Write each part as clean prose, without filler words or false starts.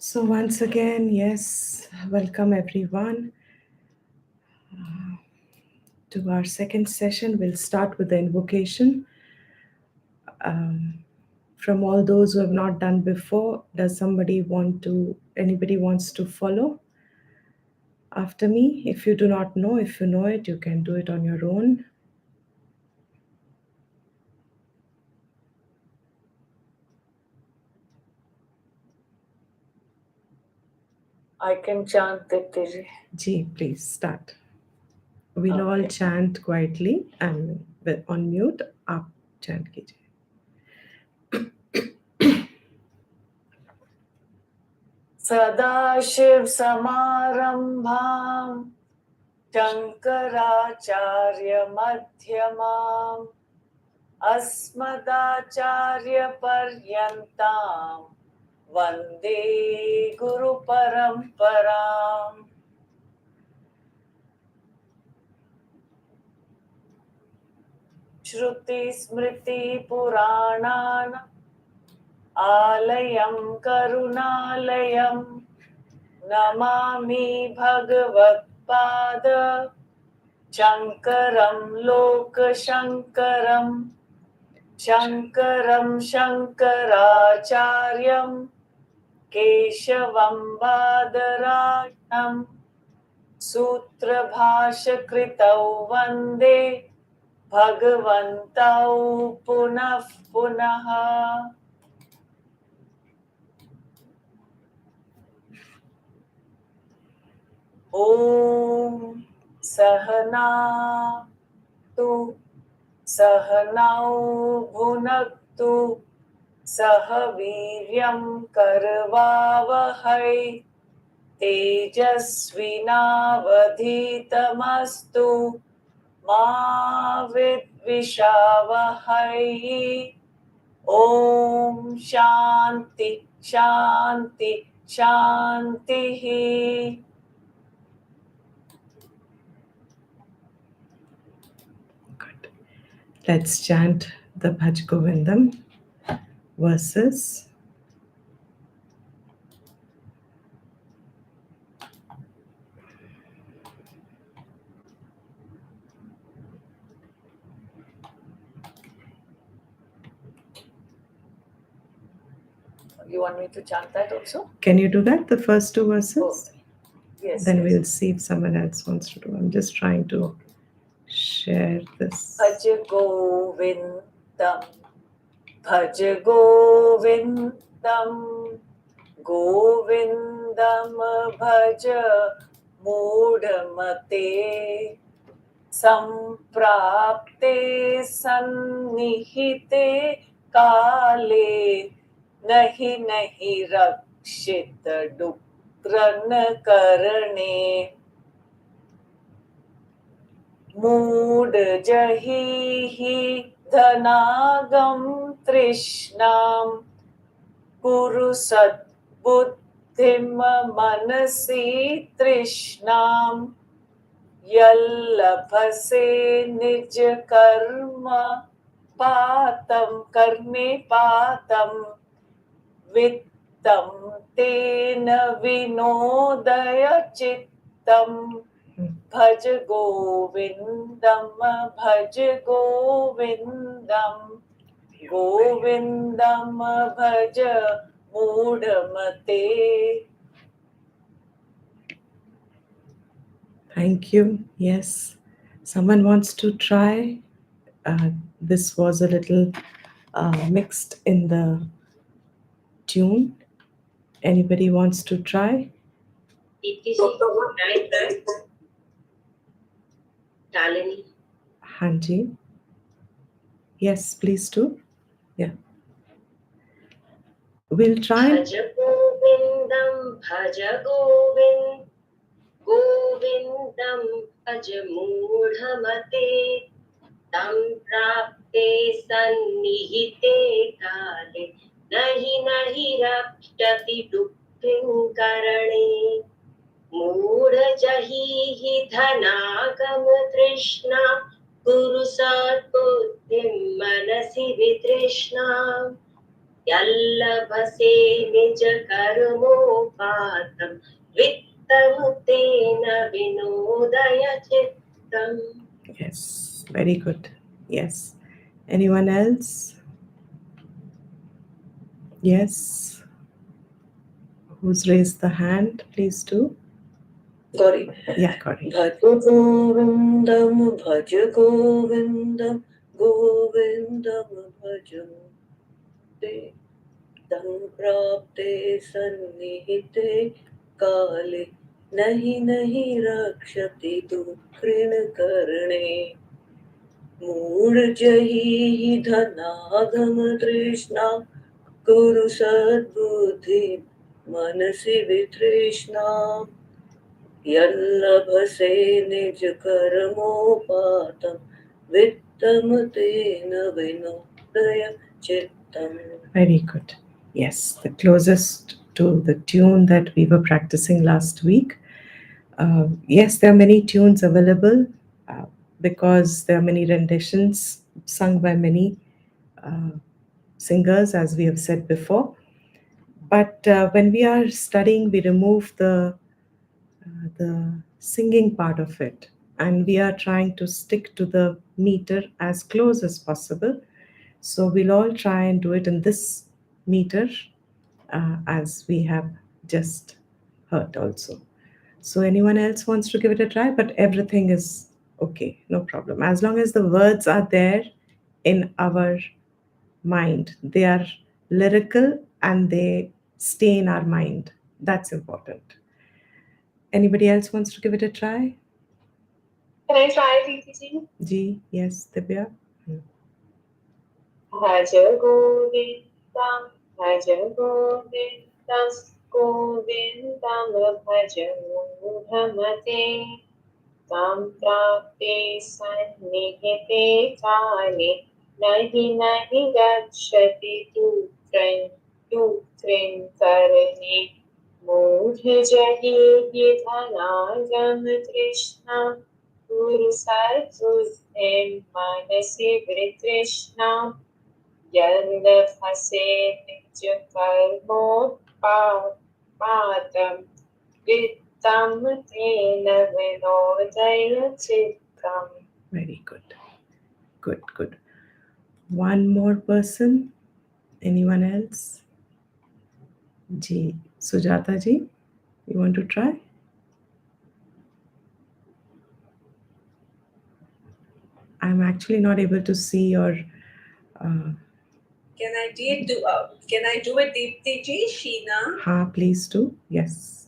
So once again, yes, welcome everyone to our second session. We'll start with the invocation. From all those who have not done before, anybody wants to follow after me? If you do not know, if you know it, you can do it on your own. I can chant Dipti Ji, please start. We'll all chant quietly and on mute. Aap chant kijiye. Sadashiv Samarambham Shankaracharya Madhyamam Asmadacharya Paryantam Vande Guru Paramparam. Shruti Smriti Puranana Alayam Karunalayam Namami Bhagavad-pada Shankaram Lokashankaram Shankaram Shankaracharyam Keshavam Badarayam Sutra Bhasha Kritau Vande Bhagavantau Punah Punaha. Om Sahana Tu Sahanau Bhunaktu Sahaviryam Karvavahai Tejasvinavadhitamastu Ma Vidvishavahai. Om Shanti Shanti Shantihi. Good. Let's chant the Bhaj Govindam verses. You want me to chant that also? Can you do that, the first two verses? Oh, yes. Then yes. we'll see if someone else wants to do. I'm just trying to share this. Bhaj Govindam, Bhaj Govindam, Govindam Bhaj Moodhamate, Samprapte Sannihite Kale, Nahi Nahi Rakshit Dukran Karane. Mood जही ही धनागम तृष्णाम कुरु सद्बुद्धिम मनसि तृष्णाम यल्लभसे निज कर्म पातम कर्मे पातम वित्तम तेन विनोदय चित्तम Bhaj Govindam, Bhaj Govindam, Govindam Bhaj Moodhamate. Thank you. Yes. Someone wants to try? This was a little mixed in the tune. Anybody wants to try? Talini. Hanji. Yes, please do. Yeah. We'll try. Bhaja Govindam, Bhaja Govind, Govindam, Bhaja Moodhamate, Tam Prapte Sannihite Kale, Nahi Nahi Rakshati Dukkhin Karane. मूढ़ जही ही धनागम तृष्णा गुरु सद्बुद्धिं मनसि वितृष्णा यल्लभसे निज कर्मोपातं वित्तमुतेन विनोदय चित्तम्. Yes, very good. Yes. Anyone else? Yes. Who's raised the hand? Please do. Gauri. Yeah, Gauri. Bhaj Govindam, Bhaj Govindam, Govindam Bhaj Te Tam Prapte Sannihite Kale Nahi Nahi Rakshati Dukrin Karne Murjahi Dhanagam Trishna Guru Sadbuddhi Manasi Vitrishna यल्लभसे निज कर्मोपातं वित्तम तेन विनोदय चित्तम्. Very good. Yes, the closest to the tune that we were practicing last week. Yes, there are many tunes available because there are many renditions sung by many uh, singers, as we have said before. But when we are studying, we remove the singing part of it, and we are trying to stick to the meter as close as possible. So we'll all try and do it in this meter as we have just heard also. So anyone else wants to give it a try, but everything is okay, no problem. As long as the words are there in our mind, they are lyrical and they stay in our mind. That's important. Anybody else wants to give it a try? Can I try, Preeti? G, yes, Divya. Bhaja Govindam, Bhaja Govindam, Govindam Bhaja Mohamate. Tam prapte sannihite kale, nahi nahi rakshati dukrin karne. Moha jahi dhanagam trishna, guru sarvudhem manasi vritrishna. Yalabhase nitya karmo patam vittam tena vinodaya chittam. Very good. Good, good. One more person. Anyone else? G. Sujata ji, you want to try? I'm actually not able to see your. Can I do it, Deepti ji, Sheena? Ha, please do. Yes.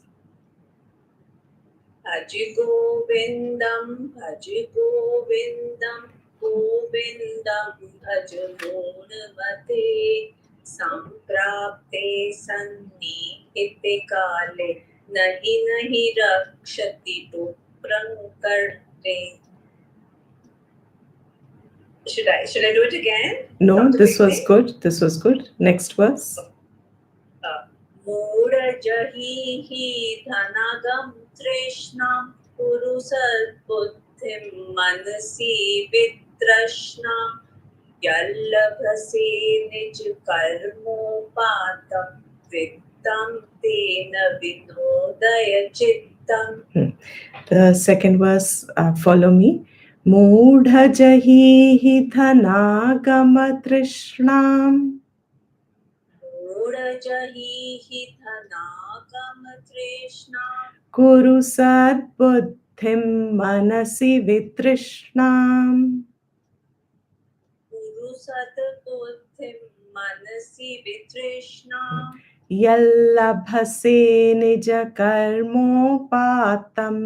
Bhaj Govindam, Bhaj Govindam, Govindam Bhaj Mohamate. Samprapte Sannihite Kale, Nahi Nahi Rakshati Dukran. Should I do it again? No, From the this was beginning? good. This was good. Next verse. Murjahi dhanagam trishnam kuru sadbuddhim manasi vitrashnam yallabhase nij karmopatam vittam tena vinodaya chittam. The second verse, follow me. Moodha jahi dhanagama trishnam. Murjahi dhanagam trishnam Kuru sadbuddhim manasi vitrishnam. Guru Satbuddhim Manasi Vitrishna Yallabhase nija karmopatam.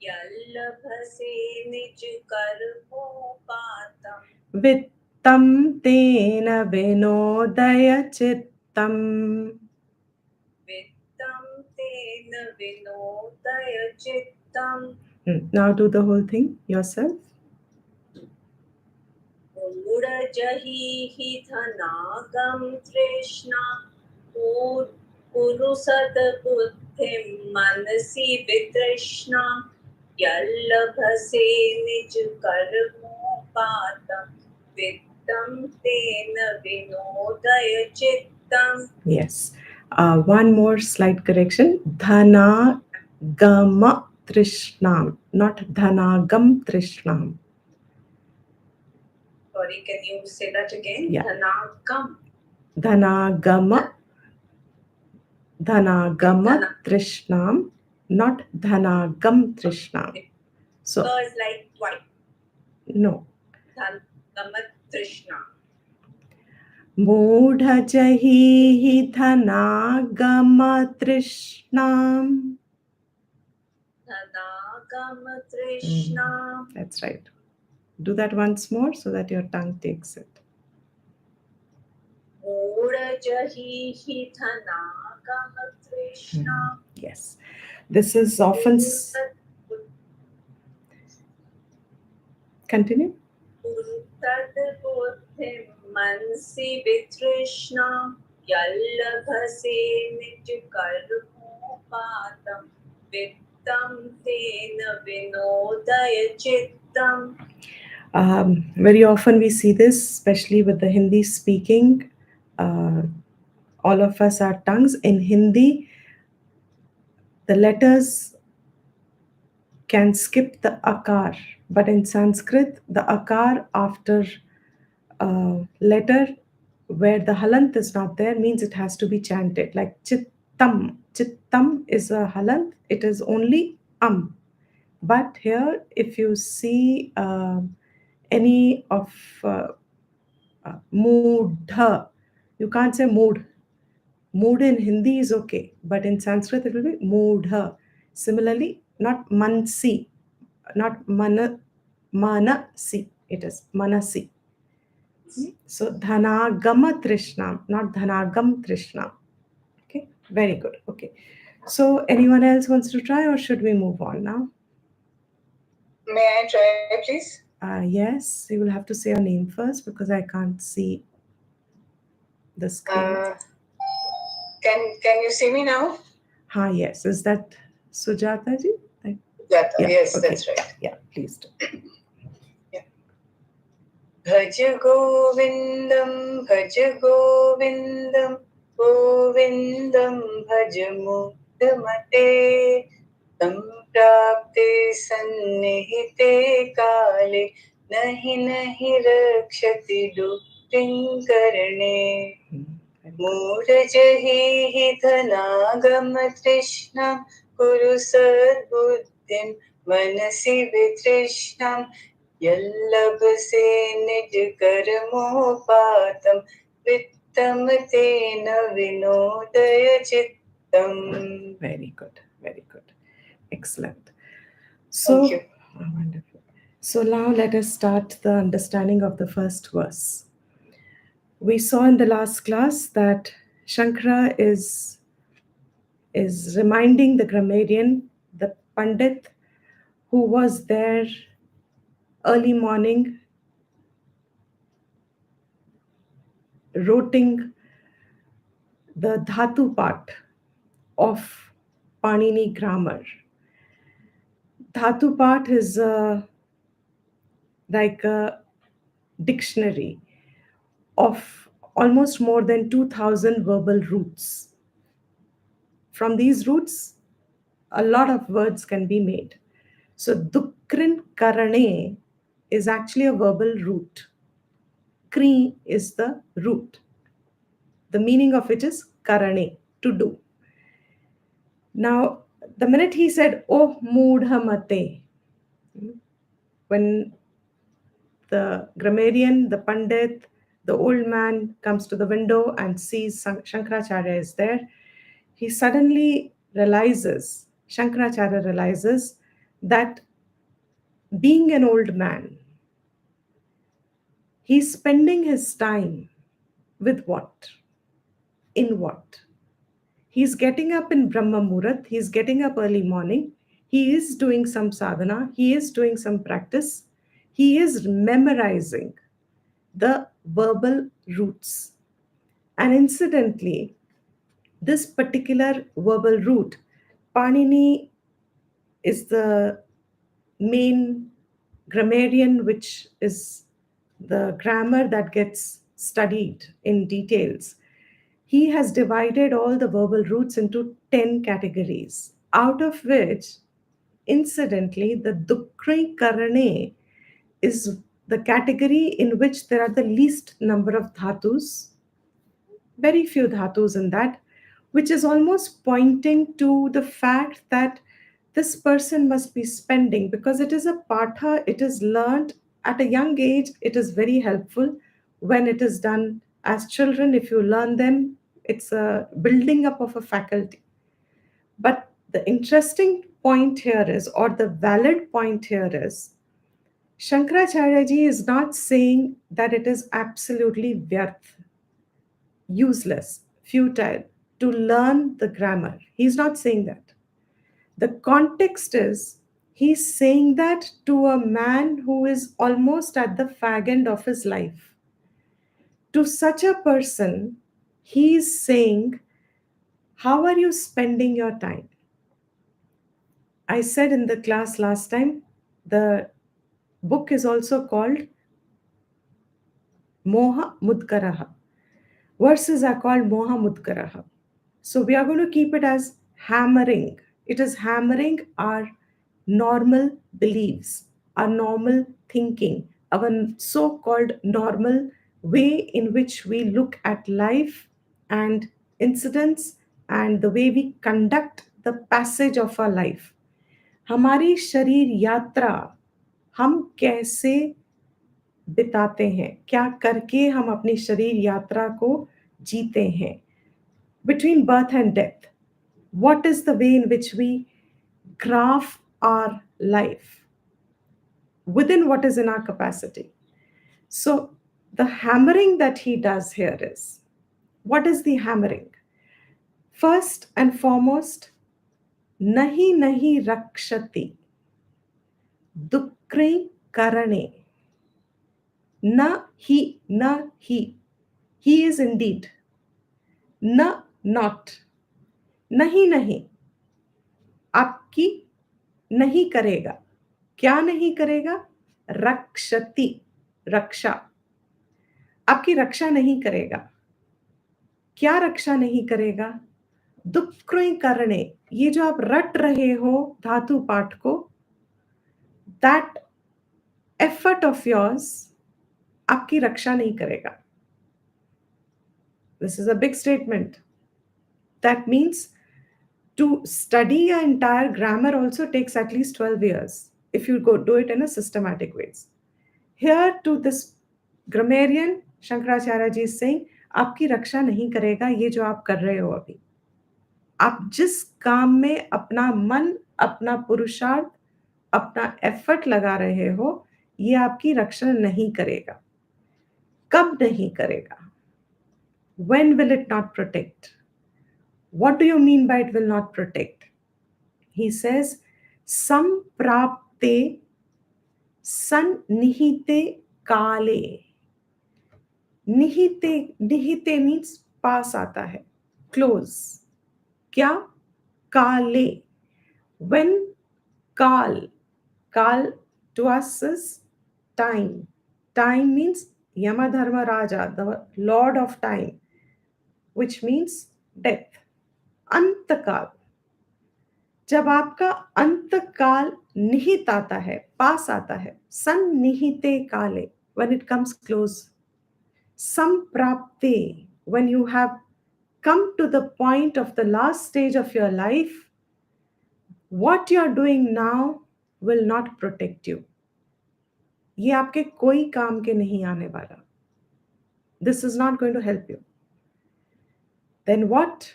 Yallabhase Nij Karmopatam Vittam tena vinodaya chittam. Vittam Tena Vinodaya Chittam. Now do the whole thing yourself. Murajahi Dhanagam Trishna Guru Satbuddhim Manasi Vitrishna Yallabhase Nij Karmopatam Vedam tena vinodaya chittam. Yes. One more slight correction. Dhana gama trishnam, not dhanagam trishnam. Sorry, can you say that again? Yeah. Dhanagam. Dhanagama, dhanagama Dhana. trishnam, not dhanagam trishnam. So, Is like white. no. Dhanagamat Trishna. मूढजहिः धनागमतृष्णाम्. Dhanagama Trishna. That's right. Do that once more so that your tongue takes it. Modajahihi Dhanagama Trishna. Yes. This is often. Continue. Tad buddhim mansi vitrishna yallabhase nij karmopatam vittam tena vinodaya chittam. Very often we see this, especially with the Hindi speaking. All of us are tongues. In Hindi, the letters can skip the akar, but in Sanskrit, the akar after letter where the halant is not there means it has to be chanted. Like chittam. Chittam is a halant, it is only But here, if you see any of moodha, you can't say mood. Mood in Hindi is okay, but in Sanskrit it will be moodha. Similarly, not mansi, not manasi, it is manasi. So dhanagama trishnam, not dhanagam trishnam. Okay, very good. Okay, so anyone else wants to try, or should we move on now? May I try, please? Yes, you will have to say your name first because I can't see the screen. Can you see me now? Yes. Is that Sujata ji? Sujata, Yeah, yes, okay. that's right. Yeah, please do. Bhaj Govindam, Bhaj Govindam, Govindam Bhaj Muktamate, Samprapte Sannihite Kale, Nahi Nahi Rakshati Duktin Karne. मूढजहि धनागमतृष्णां कुरु सद्बुद्धिं मनसि वितृष्णां यल्लभसे निजकर्मोपातं वित्तं तेन विनोदय चित्तम्. Very good. Very good. Excellent. So, Thank you. Wonderful. So now let us start the understanding of the first verse. We saw in the last class that Shankara is reminding the grammarian, the Pandit, who was there early morning writing the dhatu part of Panini grammar. Dhatu part is like a dictionary of almost more than 2000 verbal roots. From these roots, a lot of words can be made. So, dukrin karane is actually a verbal root. Kri is the root. The meaning of it is karane, to do. Now, the minute he said, Oh mudhamate, when the grammarian, the pandit, the old man comes to the window and sees Shankaracharya is there, he suddenly realizes, Shankaracharya realizes that being an old man, he's spending his time with what? In what? He's getting up in Brahma Murat, he's getting up early morning, he is doing some sadhana, he is doing some practice, he is memorizing the verbal roots. And incidentally, this particular verbal root, Panini is the main grammarian which is the grammar that gets studied in details, he has divided all the verbal roots into 10 categories, out of which, incidentally, the Dukri Karane is the category in which there are the least number of dhatus, very few dhatus in that, which is almost pointing to the fact that this person must be spending, because it is a patha, it is learned at a young age, it is very helpful when it is done as children. If you learn them, it's a building up of a faculty. But the interesting point here is, or the valid point here is, Shankaracharya ji is not saying that it is absolutely vyarth, useless, futile to learn the grammar. He's not saying that. The context is, he's saying that to a man who is almost at the fag end of his life. To such a person, he's saying, how are you spending your time? I said in the class last time, the book is also called Moha Mudkaraha. Verses are called Moha Mudkaraha. So we are going to keep it as hammering. It is hammering our normal beliefs, our normal thinking, our so called normal way in which we look at life and incidents and the way we conduct the passage of our life. हमारी शरीर यात्रा हम कैसे बिताते हैं, क्या करके हम अपनी शरीर यात्रा को जीते हैं, between birth and death. What is the way in which we graph our life within what is in our capacity? So, the hammering that he does here is, what is the hammering? First and foremost, nahi nahi rakshati, dukri karane. Na he, na he. He is indeed. Na not. Nahi nahi. आपकी नहीं करेगा. क्या नहीं करेगा? रक्षति, रक्षा. आपकी रक्षा नहीं करेगा. क्या रक्षा नहीं करेगा? दुक्कृ करणे. ये जो आप रट रहे हो धातु पाठ को, that effort of yours आपकी रक्षा नहीं करेगा. This is a big statement. That means to study an entire grammar also takes at least 12 years if you go do it in a systematic ways. Here to this grammarian, Shankaracharya ji is saying, आपकी रक्षा नहीं करेगा ये जो आप कर रहे हो अभी. आप जिस काम में अपना मन, अपना पुरुषार्थ, अपना एफर्ट लगा रहे हो, ये आपकी रक्षा नहीं करेगा. कब नहीं करेगा? When will it not protect? What do you mean by it will not protect? He says, samprapte sannihite kale. Nihite means पास आता है, close. क्या? काले. When kal to us is time. Time means Yamadharma Raja, the lord of time, which means death. अंतकाल. जब आपका अंतकाल निहित आता है, पास आता है, सन्निहिते काले, when it comes close. Samprapte, when you have come to the point of the last stage of your life, what you are doing now will not protect you. ये आपके कोई काम के नहीं आने वाला. This is not going to help you. Then what?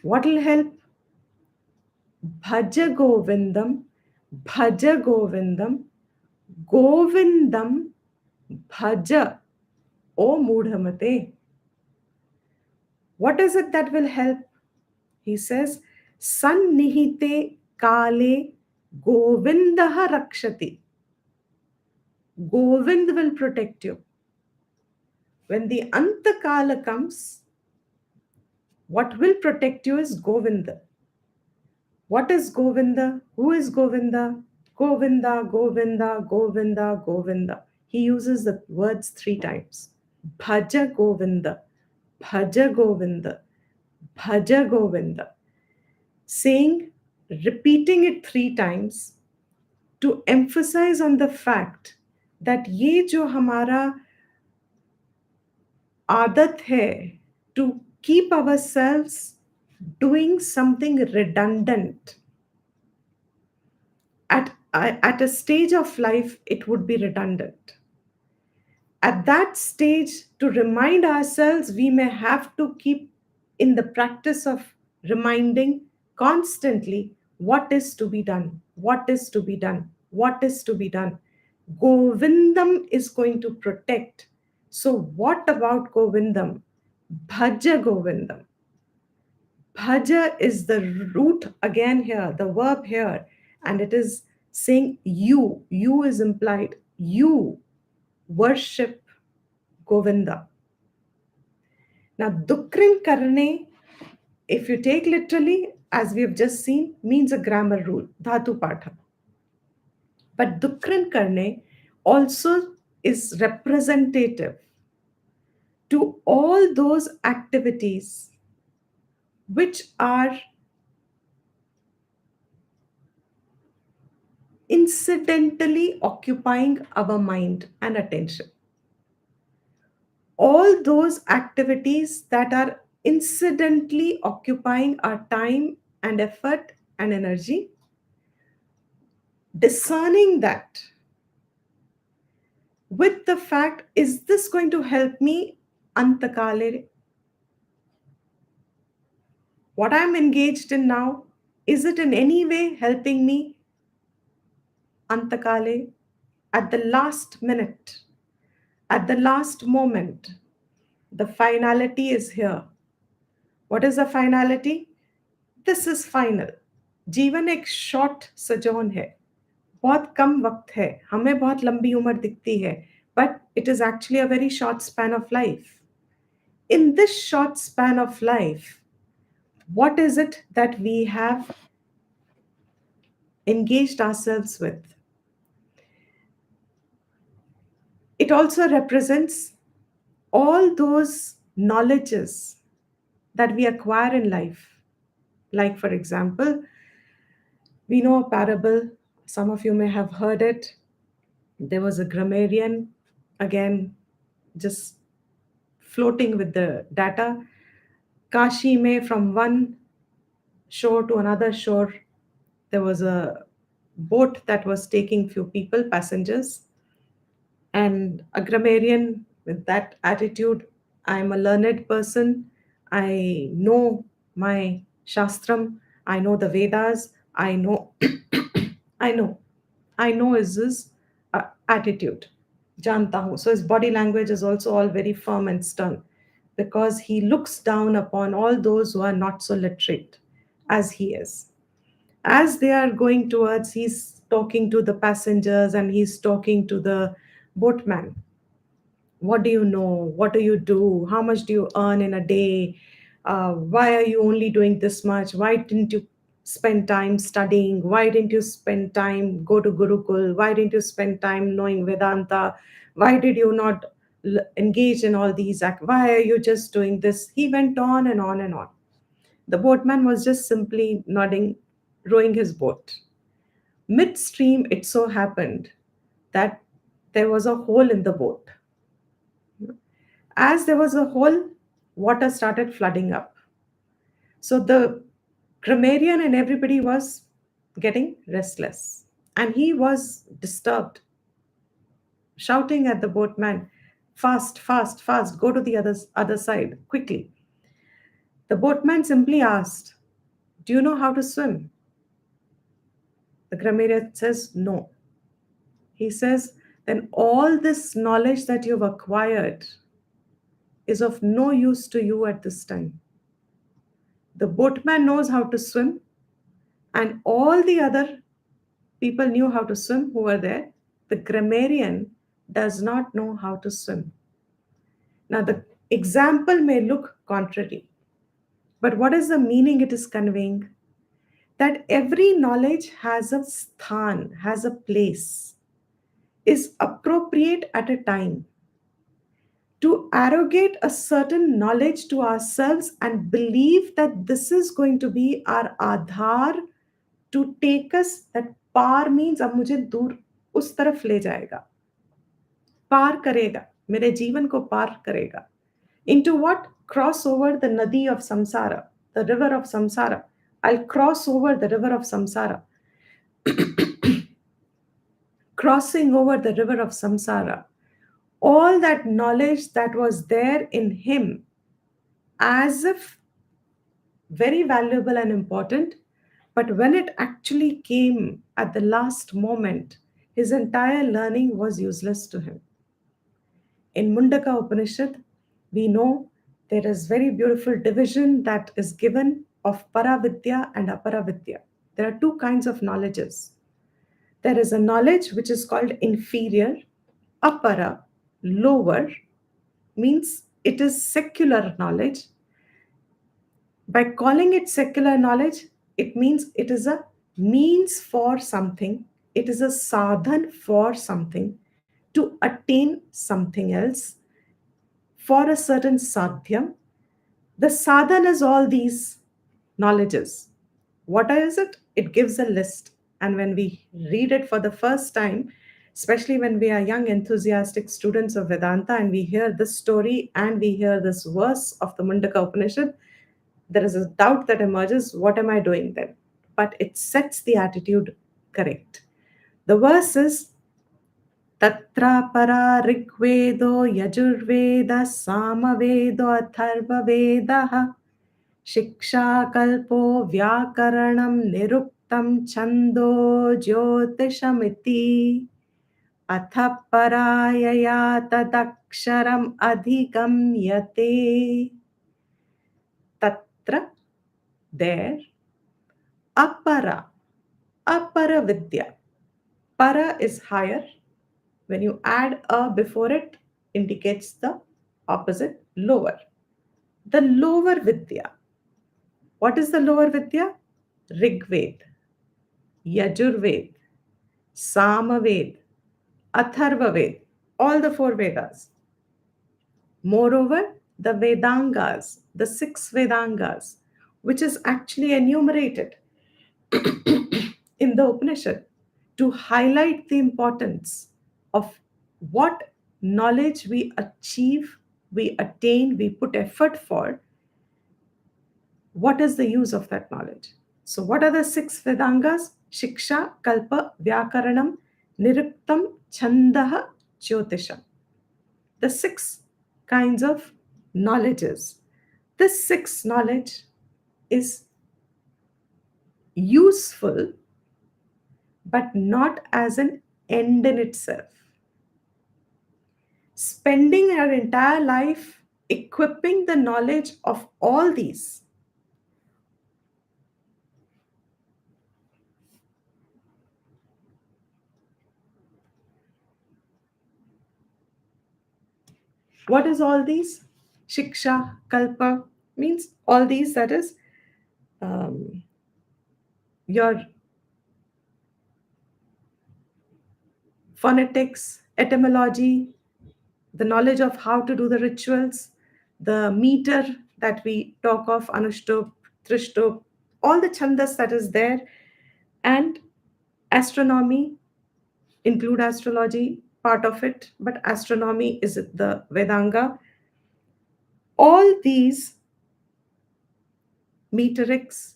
What will help? Bhaja Govindam, Bhaja Govindam, Govindam, Bhaja. O Mudhamate. What is it that will help? He says, Sannihite Kale Govindaha Rakshati. Govind will protect you. When the Antakala comes, what will protect you is Govinda. What is Govinda? Who is Govinda? Govinda, Govinda, Govinda, Govinda. He uses the words 3 times. Bhaja Govinda, Bhaja Govinda, Bhaja Govinda. Saying, repeating it 3 times to emphasize on the fact that ये जो हमारा आदत है to keep ourselves doing something redundant at a stage of life, it would be redundant. At that stage, to remind ourselves, we may have to keep in the practice of reminding constantly what is to be done, what is to be done, what is to be done. Govindam is going to protect. So, what about Govindam? Bhaja Govindam. Bhaja is the root again here, the verb here, and it is saying you. You is implied. You worship Govinda. Now, Dukrin Karne, if you take literally, as we have just seen, means a grammar rule, Dhatu Patha. But Dukrin Karne also is representative to all those activities which are incidentally occupying our mind and attention. All those activities that are incidentally occupying our time and effort and energy, discerning that with the fact, is this going to help me antakale? What I'm engaged in now, is it in any way helping me antakale? At the last minute, at the last moment, the finality is here. What is the finality? This is final. जीवन एक short सजोन है, बहुत कम वक्त है, हमें बहुत लंबी उम्र दिखती है, but it is actually a very short span of life. In this short span of life, what is it that we have engaged ourselves with? It also represents all those knowledges that we acquire in life. Like, for example, we know a parable, some of you may have heard it. There was a grammarian, again, just floating with the data. Kashi mein, from one shore to another shore, there was a boat that was taking few people, passengers, and a grammarian with that attitude, I'm a learned person, I know my shastram, I know the Vedas, I know I know I know is his attitude. Janta hu. So his body language is also all very firm and stern because he looks down upon all those who are not so literate as he is. As they are going towards, he's talking to the passengers and he's talking to the boatman. What do you know? What do you do? How much do you earn in a day? Why are you only doing this much? Why didn't you spend time studying? Why didn't you spend time go to Gurukul? Why didn't you spend time knowing Vedanta? Why did you not engage in all these why are you just doing this? He went on and on and on. The boatman was just simply nodding, rowing his boat. Midstream, it so happened that there was a hole in the boat. As there was a hole, water started flooding up. So the grammarian and everybody was getting restless. And he was disturbed, shouting at the boatman, fast, fast, fast, go to the other side, quickly. The boatman simply asked, do you know how to swim? The grammarian says, no. He says, then all this knowledge that you've acquired is of no use to you at this time. The boatman knows how to swim, and all the other people knew how to swim who were there. The grammarian does not know how to swim. Now, the example may look contrary, but what is the meaning it is conveying? That every knowledge has a sthan, has a place. is appropriate at a time. To arrogate a certain knowledge to ourselves and believe that this is going to be our Aadhaar to take us, that par means अब मुझे दूर उस तरफ ले जाएगा, पार करेगा, मेरे जीवन को पार करेगा. Into what? Cross over the nadi of samsara, the river of samsara. I'll cross over the river of samsara. Crossing over the river of samsara. All that knowledge that was there in him, as if very valuable and important, but when it actually came at the last moment, his entire learning was useless to him. In Mundaka Upanishad, we know there is very beautiful division that is given of Paravidya and Aparavidya. There are two kinds of knowledges. There is a knowledge which is called inferior, apara, lower, means it is secular knowledge. By calling it secular knowledge, it means it is a means for something, it is a sadhan for something, to attain something else, for a certain sadhyam. The sadhan is all these knowledges. What is it? It gives a list. And when we read it for the first time, especially when we are young, enthusiastic students of Vedanta, and we hear this story and we hear this verse of the Mundaka Upanishad, there is a doubt that emerges, what am I doing then? But it sets the attitude correct. The verse is Tatra para Rigvedo Yajurveda Samavedo Atharvavedaha Shiksha Kalpo Vyakaranam Niruktam Chando Jyotishamiti Atha Parayaya Tadaksharam Adhigamyate. Tatra, there, apara vidya. Para is higher. When you add a before it, indicates the opposite, lower. The lower vidya. What is the lower vidya? Rigved, Yajurved, Samaved, Atharvaved, all the four Vedas. Moreover, the Vedangas, the six Vedangas, which is actually enumerated in the Upanishad to highlight the importance of what knowledge we achieve, we attain, we put effort for. What is the use of that knowledge? So, what are the six Vedangas? Shiksha, Kalpa, Vyakaranam, Niruktam, Chandaha, Jyotisham. The six kinds of knowledges. This sixth knowledge is useful but not as an end in itself. Spending our entire life equipping the knowledge of all these what is all these? Shiksha, Kalpa means all these, that is your phonetics, etymology, the knowledge of how to do the rituals, the meter that we talk of, Anushtup, Trishtup, all the chandas that is there, and astronomy, include astrology, part of it, but astronomy is the Vedanga. All these meterics,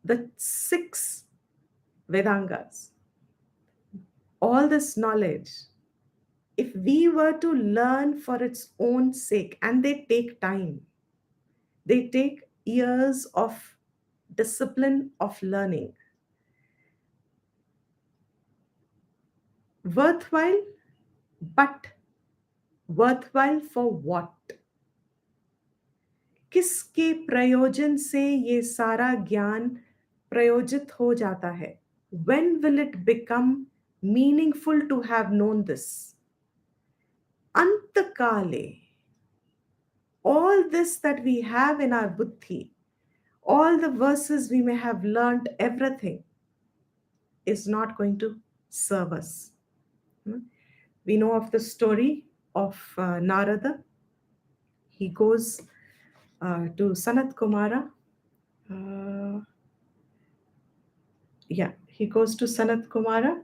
the six Vedangas, all this knowledge, if we were to learn for its own sake, and they take time, they take years of discipline of learning. Worthwhile, but worthwhile for what? किसके प्रयोजन से ये सारा ज्ञान प्रयोजित हो जाता है? When will it become meaningful to have known this? Antakale. All this that we have in our buddhi, all the verses we may have learned, everything is not going to serve us. We know of the story of Narada. He goes to Sanat Kumara. Uh, yeah, he goes to Sanat Kumara.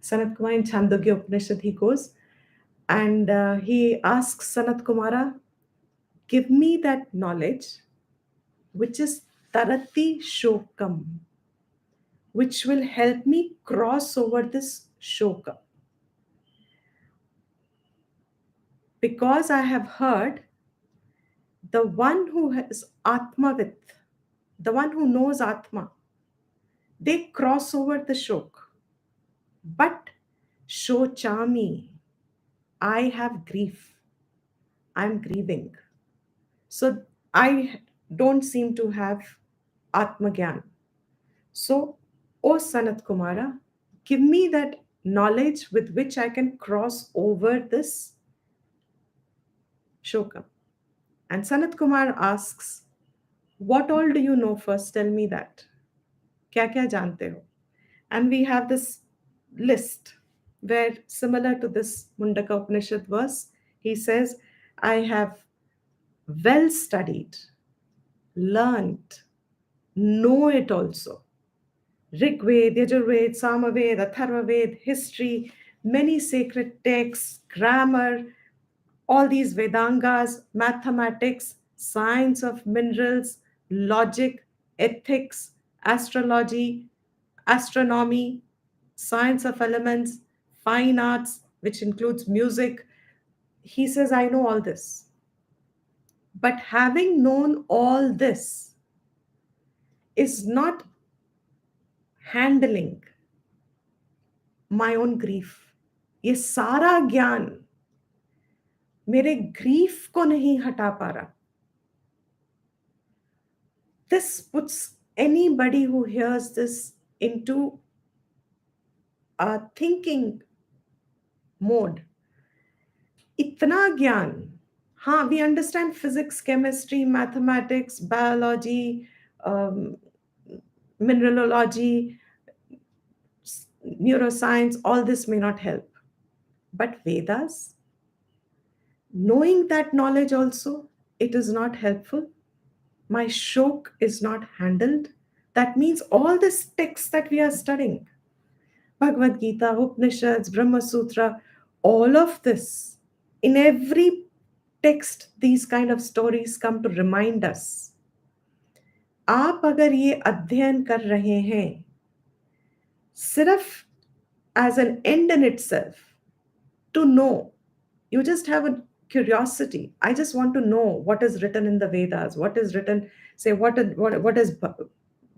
Sanat Kumara in Chandogya Upanishad, he goes and he asks Sanat Kumara, give me that knowledge which is Tarati Shokam, which will help me cross over this Shoka. Because I have heard the one who has Atmavit, the one who knows Atma, they cross over the Shok. But Shochami, I have grief. I'm grieving. So I don't seem to have Atmagyan. So, O Sanat Kumara, give me that knowledge with which I can cross over this Shoka. And Sanat Kumar asks, what all do you know first? Tell me that. Kya kya jante ho? And we have this list where, similar to this Mundaka Upanishad verse, he says, I have well studied, learned, know it also. Rig Ved, Yajurved, Samaved, Atharvaved, history, many sacred texts, grammar, all these Vedangas, mathematics, science of minerals, logic, ethics, astrology, astronomy, science of elements, fine arts, which includes music. He says, I know all this. But having known all this is not handling my own grief. ये सारा ज्ञान मेरे grief को नहीं हटा पा रहा. This puts anybody who hears this into a thinking mode. इतना ज्ञान, हाँ, we understand physics, chemistry, mathematics, biology, mineralogy, neuroscience, all this may not help. But Vedas, knowing that knowledge also, it is not helpful. My shok is not handled. That means all this text that we are studying, Bhagavad Gita, Upanishads, Brahma Sutra, all of this, in every text, these kind of stories come to remind us. आप अगर ये अध्ययन कर रहे हैं सिर्फ as an end in itself, to know, you just have a curiosity. I just want to know what is written in the Vedas, what is written, say, what is Bhaj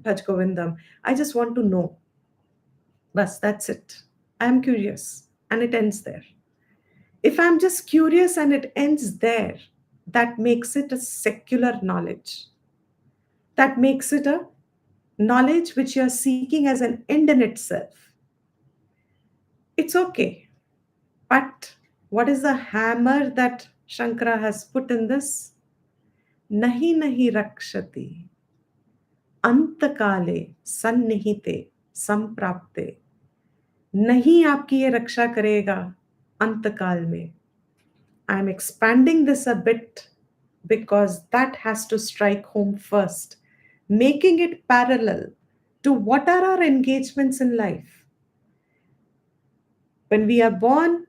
Govindam. I just want to know. Bas, that's it. I'm curious, and it ends there. If I'm just curious and it ends there, that makes it a secular knowledge. That makes it a knowledge which you're seeking as an end in itself. It's okay. But what is the hammer that Shankara has put in this? Nahi nahi rakshati. Antakale sannihite samprapte. नहीं आपकी ये रक्षा करेगा अंतकाल में. I am expanding this a bit because that has to strike home first, making it parallel to what are our engagements in life. When we are born,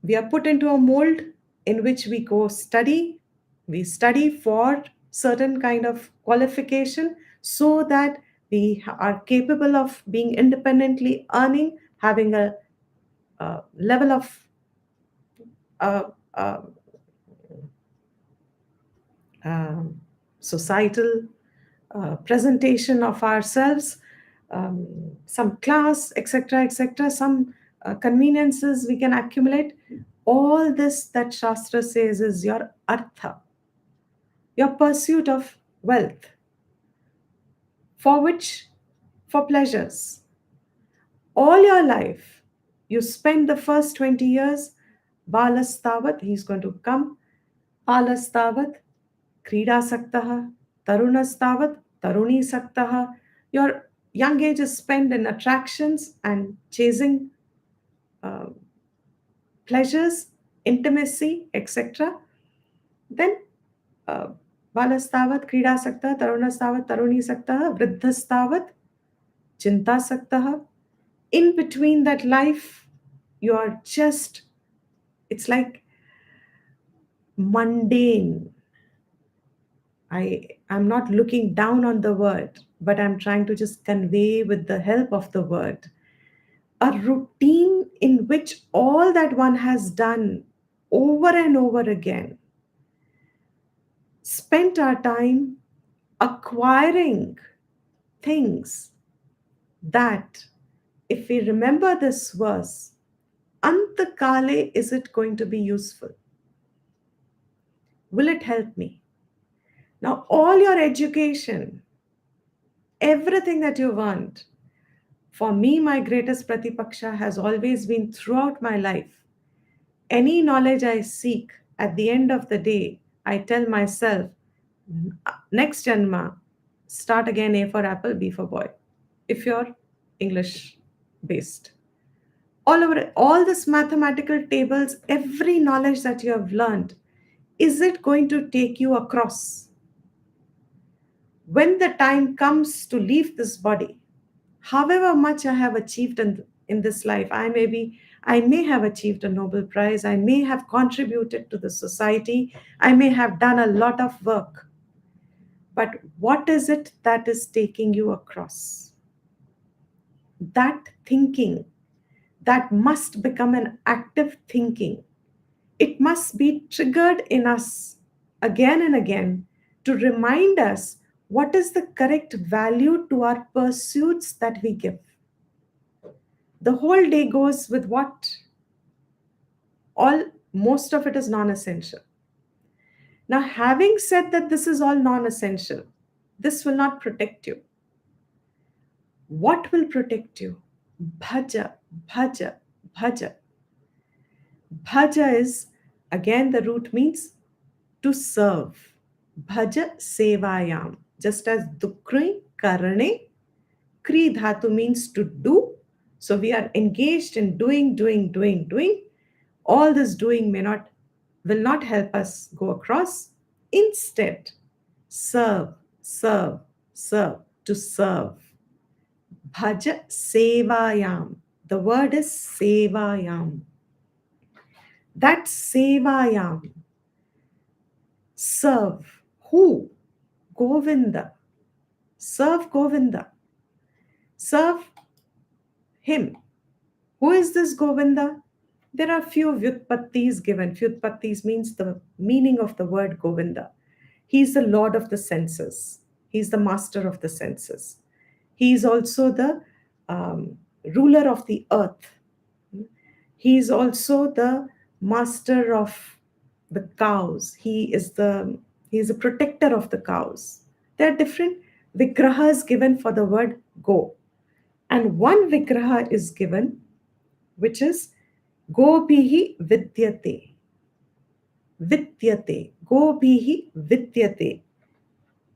we are put into a mold in which we go study. We study for certain kind of qualification so that we are capable of being independently earning, having a level of uh, uh, societal presentation of ourselves, some class, etc., etc., some conveniences we can accumulate. All this that Shastra says is your artha, your pursuit of wealth, for which, for pleasures. All your life, you spend the first 20 years, balastavat, he's going to come, balastavat, क्रीडासक्तः, तरुणस्तावत् तरुणीसक्तः. young age is spent in attractions and chasing uh, pleasures, intimacy, etc., then uh, बालस्तावत् क्रीडासक्तः, तरुणस्तावत् तरुणीसक्तः, वृद्धस्तावत् चिन्तासक्तः. In between that life, you are just, it's like mundane. I'm not looking down on the word, but I'm trying to just convey with the help of the word a routine in which all that one has done over and over again, spent our time acquiring things that, if we remember this verse, Antakale, is it going to be useful? Will it help me? Now, all your education, everything that you want, for me, my greatest pratipaksha has always been throughout my life. Any knowledge I seek, at the end of the day, I tell myself, next Janma, start again A for apple, B for boy, if you're English based. All over it, all this mathematical tables, every knowledge that you have learned, is it going to take you across? When the time comes to leave this body, however much I have achieved in this life, I may have achieved a Nobel Prize, I may have contributed to the society, I may have done a lot of work. But what is it that is taking you across? That thinking, that must become an active thinking. It must be triggered in us again and again to remind us what is the correct value to our pursuits that we give. The whole day goes with what? Most of it is non-essential. Now, having said that this is all non-essential, this will not protect you. What will protect you? Bhaja, bhaja, bhaja. Bhaja is, again, the root means to serve. Bhaja sevayam. Just as dukri karane, kri dhatu means to do. So we are engaged in doing. All this doing will not help us go across. Instead, serve, serve, serve, to serve. Bhaja sevayam. The word is sevayam. That sevayam. Serve. Who? Govinda. Serve Govinda. Serve him. Who is this Govinda? There are few vyutpattis given. Vyutpattis means the meaning of the word Govinda. He is the Lord of the senses. He is the master of the senses. He is also the ruler of the earth. He is also the master of the cows. He is a protector of the cows. There are different vigrahas given for the word go. And one vigraha is given, which is gopihi vidyate. Vidyate. Gopihi vidyate.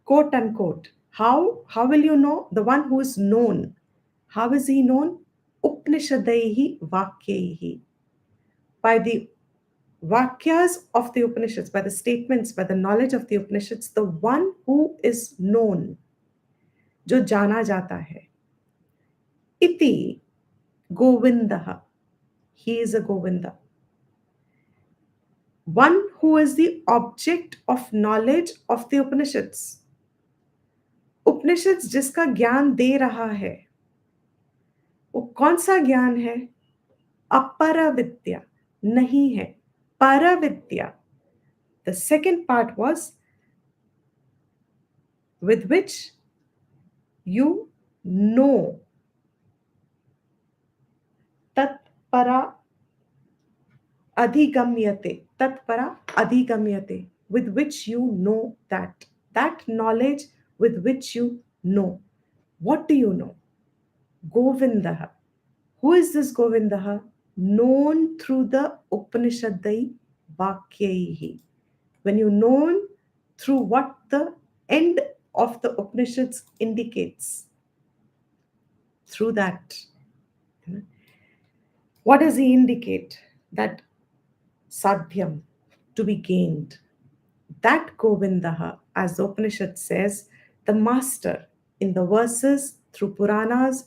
Quote unquote. How will you know? The one who is known. How is he known? Upanishadaihi vakyaihi. By the Vakyas of the Upanishads, by the statements, by the knowledge of the Upanishads, the one who is known, जो जाना जाता है, इति गोविंदः, he is a Govinda. One who is the object of knowledge of the Upanishads. Upanishads जिसका ज्ञान दे रहा है, वो कौन सा ज्ञान है? अपर विद्या नहीं है, पर विद्या. The second part was with which you know. Tatpara adhigamyate. Tatpara adhigamyate. With which you know that. That knowledge with which you know. What do you know? Govindaha. Who is this Govindaha? Known through the Upanishadai Vakyaihi. When you known through what the end of the Upanishads indicates. through that. What does he indicate? That sadhyam, to be gained. That Govindaha, as the Upanishad says, the master in the verses through Puranas,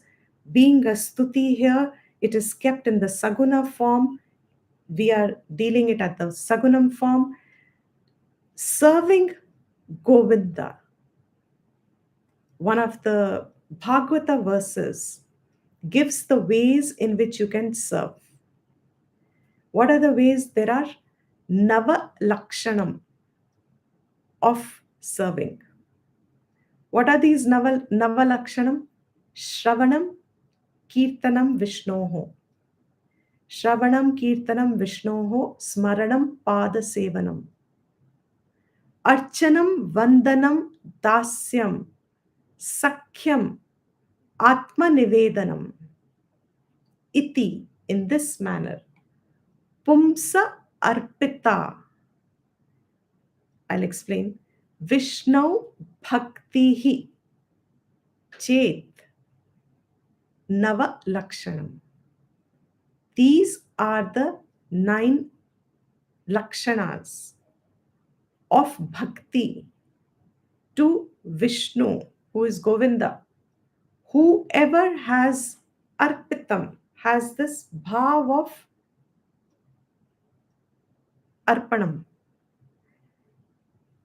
being a stuti here, it is kept in the Saguna form. We are dealing it at the Sagunam form, serving Govinda. One of the Bhagavata verses gives the ways in which you can serve. What are the ways? There are Nava Lakshanam of serving. What are these Navalakshanam? Shravanam, Kirtanam, Vishnoho. Shravanam, Kirtanam, Vishnoho, Smaranam, Pada Sevanam. Archanam, Vandanam, Dasyam, Sakhyam, Atma Nivedanam. Iti, in this manner. Pumsa Arpita. I'll explain. Vishnu Bhaktihi Chet Nava Lakshanam. These are the 9 lakshanas of bhakti to Vishnu, who is Govinda. Whoever has arpitam, has this bhav of arpanam.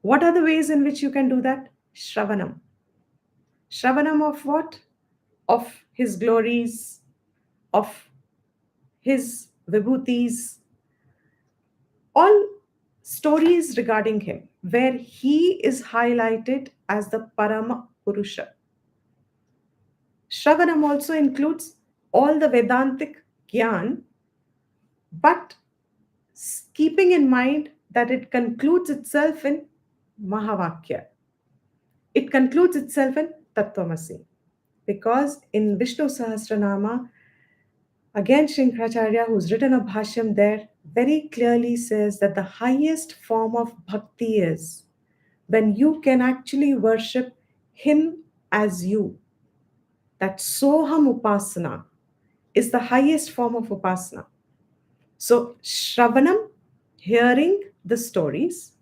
What are the ways in which you can do that? Shravanam. Shravanam of what? Of his glories, of his vibhutis, all stories regarding him, where he is highlighted as the Parama Purusha. Shravanam also includes all the Vedantic Gyan, but keeping in mind that it concludes itself in Mahavakya. It concludes itself in Tattvamasi. Because in Vishnu Sahasranama, again Shankaracharya, who's written a bhashyam there, very clearly says that the highest form of bhakti is when you can actually worship him as you. That Soham Upasana is the highest form of Upasana. So, Shravanam, hearing the stories,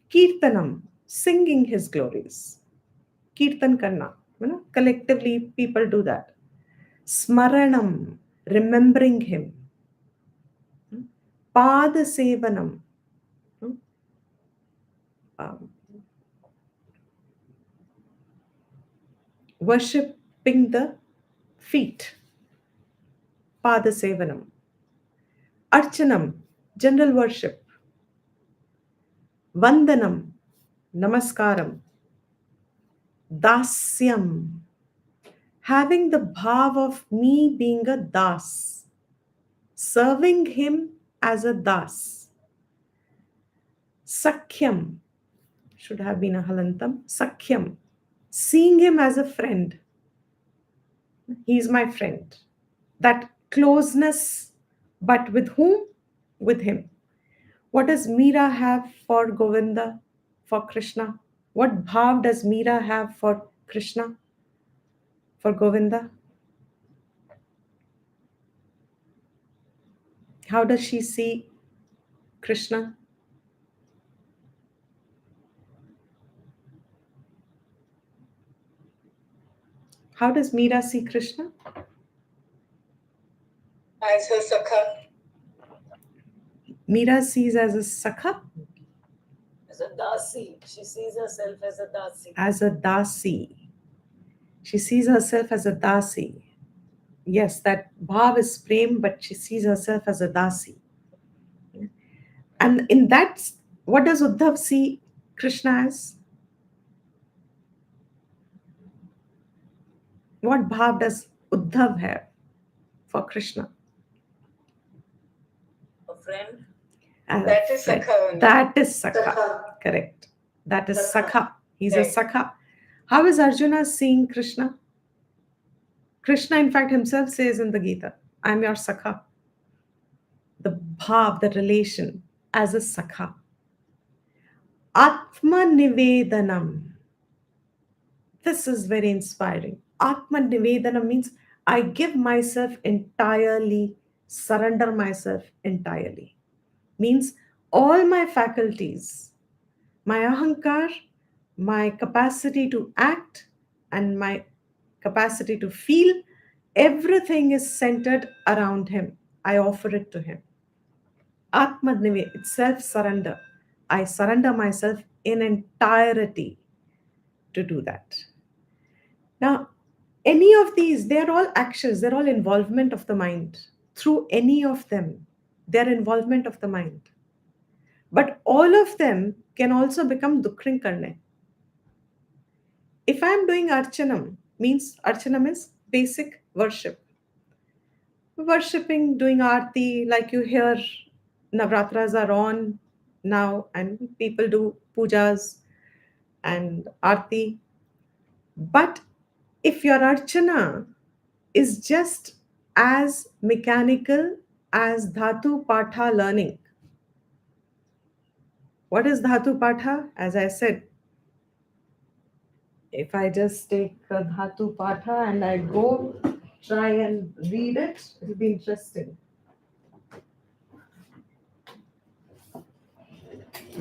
Kirtanam, singing his glories. Kirtan Karna, collectively people do that. Smaranam, remembering him. Pada Sevanam, um, worshipping the feet. Pada Sevanam. Archanam, general worship. Vandanam, Namaskaram. Dasyam, having the bhav of me being a das, serving him as a das. Sakhyam, should have been a halantam. Sakhyam, seeing him as a friend. He's my friend. That closeness, but with whom? With him. What does Meera have for Govinda, for Krishna? What bhav does Meera have for Krishna, for Govinda? How does she see Krishna? How does Meera see Krishna? As her sakha. Meera sees as a sakha, As a dasi. She sees herself as a dasi. as a dasi. She sees herself as a dasi. Yes, that bhav is prem, but she sees herself as a dasi. And in that, what does Uddhav see Krishna as? What bhav does Uddhav have for Krishna? A friend. As a That is friend. sakha only. That is sakha. Sakha. Correct. That is Sakha. sakha. He's Right. a sakha. How is Arjuna seeing Krishna? Krishna, in fact, himself says in the Gita, I'm your sakha. The bhav, the relation, as a sakha. Atma Nivedanam. This is very inspiring. Atma Nivedanam means I give myself entirely, surrender myself entirely. Means all my faculties, my ahankar, my capacity to act, and my capacity to feel, everything is centered around Him. I offer it to Him. Atmadnive, itself surrender. I surrender myself in entirety to do that. Now, any of these, they're all actions, they're all involvement of the mind. Through any of them, they're involvement of the mind. But all of them can also become dukkhin karne. If I'm doing archanam, means archanam is basic worship. Worshipping, doing aarti, like you hear, Navratras are on now, and people do pujas and aarti. But if your archana is just as mechanical as dhatu patha learning, what is dhatu patha? As I said, if I just take dhatu patha and I go try and read it, it'll be interesting.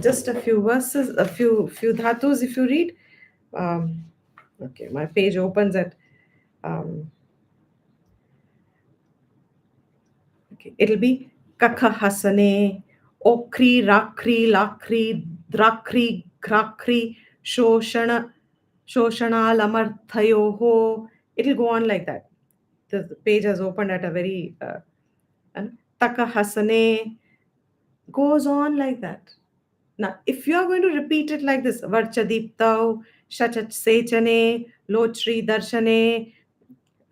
Just a few verses, a few dhatus. If you read, um, okay, my page opens at. Um, okay, it'll be kakha hasane, okri, rakri, lakri, drakri, krakri, shoshana, shoshana, lamarthayoho. It'll go on like that. The page has opened at a very taka hasane, goes on like that. Now, if you are going to repeat it like this, Varchadiptau, Shachat Sechane, Lochri Darshane,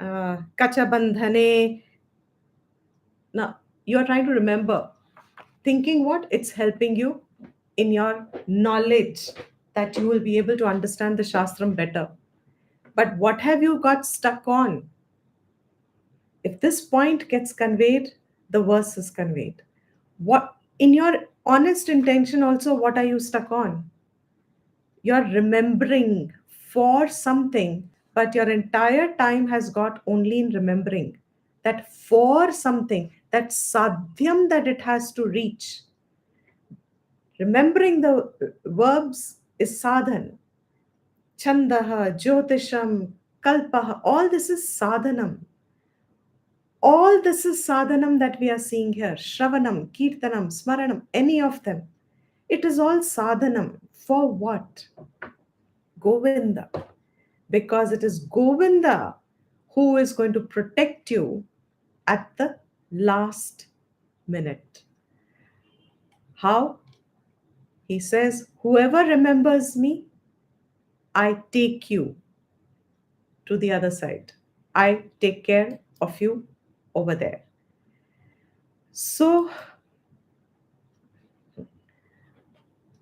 Kachabandhane. Now, you are trying to remember. Thinking what? It's helping you in your knowledge that you will be able to understand the Shastram better. But what have you got stuck on? If this point gets conveyed, the verse is conveyed. What in your honest intention also, what are you stuck on? You're remembering for something, but your entire time has got only in remembering that for something, that sadhyam that it has to reach. Remembering the verbs is sadhan. Chandaha, Jyotisham, Kalpaha, all this is sadhanam. All this is sadhanam that we are seeing here. Shravanam, Kirtanam, Smaranam, any of them. It is all sadhanam. For what? Govinda. Because it is Govinda who is going to protect you at the last minute. How? He says, whoever remembers me, I take you to the other side. I take care of you over there. So,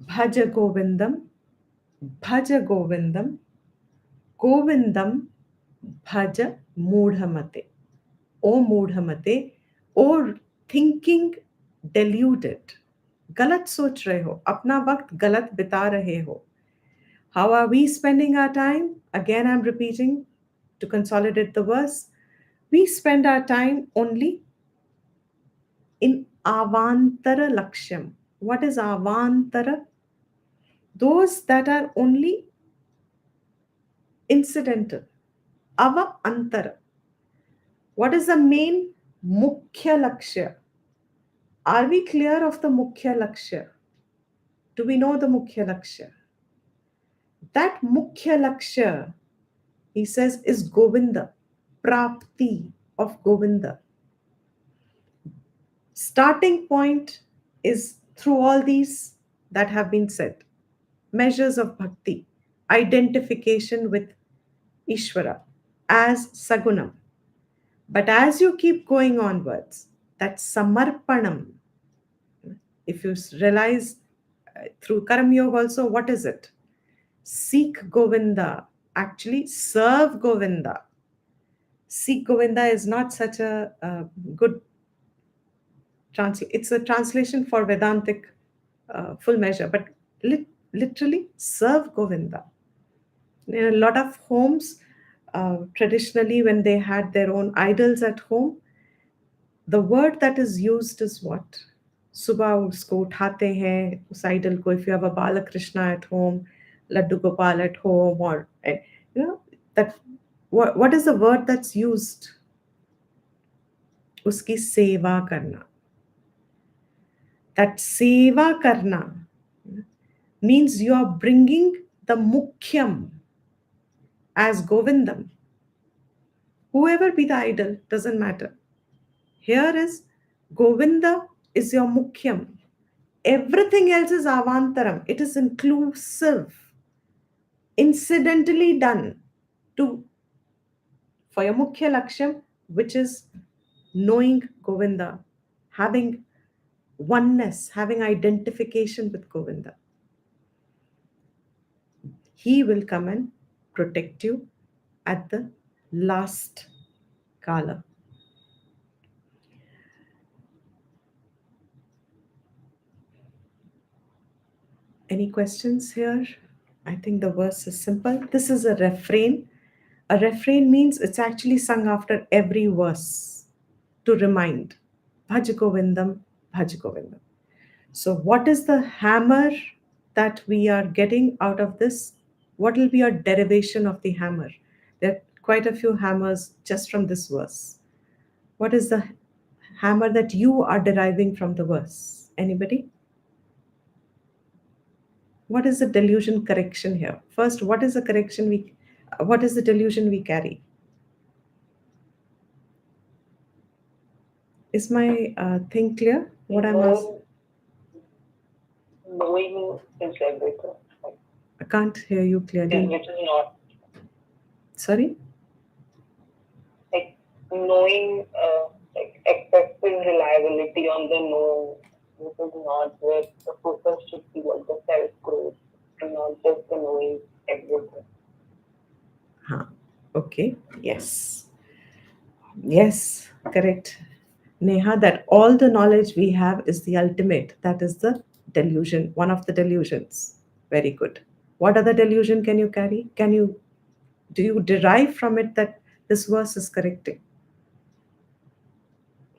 Bhaja Govindam, Bhaja Govindam, Govindam, Bhaja Moodhamate. O Moodhamate, O thinking deluded. गलत सोच रहे हो, अपना वक्त गलत बिता रहे हो. How are we spending our time? Again, I'm repeating to consolidate the verse. We spend our time only in avantara lakshyam. What is avantara? Those that are only incidental. Ava antara. What is the main mukhya lakshya? Are we clear of the mukhya lakshya? Do we know the mukhya lakshya? That mukhya lakshya, he says, is Govinda, prapti of Govinda. Starting point is through all these that have been said. Measures of bhakti, identification with Ishvara as Sagunam. But as you keep going onwards, that Samarpanam, if you realize through Karam Yoga also, what is it? Seek Govinda, actually serve Govinda. Seek Govinda is not such a good translation. It's a translation for Vedantic full measure, but literally serve Govinda. In a lot of homes, traditionally, when they had their own idols at home, the word that is used is what? सुबह उसको उठाते हैं उस idol को. If you have a Balakrishna at home, Laddu Gopal at home, or you know that what is the word that's used? उसकी सेवा करना. That seva karna means you are bringing the mukhyam as Govindam. Whoever be the idol, doesn't matter. Here is Govinda is your mukhyam. Everything else is avantaram. It is inclusive, incidentally done to for your mukhya lakshyam, which is knowing Govinda, having oneness, having identification with Govinda. He will come and protect you at the last kala. Any questions here? I think the verse is simple. This is a refrain. A refrain means it's actually sung after every verse to remind. Bhaj Govindam, Bhaj Govindam. So, what is the hammer that we are getting out of this? What will be a derivation of the hammer? There are quite a few hammers just from this verse. What is the hammer that you are deriving from the verse? Anybody? What is the delusion correction here? First, what is the correction what is the delusion we carry? Is my thing clear? What I'm asking? Knowing is everything. I can't hear you clearly. Which is not Sorry? like knowing, like expecting reliability on the know, which is not where the focus should be on the self growth and not just the knowing everything. Huh. Okay. Yes. Yes. Correct. Neha, that all the knowledge we have is the ultimate. That is the delusion, one of the delusions. Very good. What other delusion can you carry? Do you derive from it that this verse is correcting?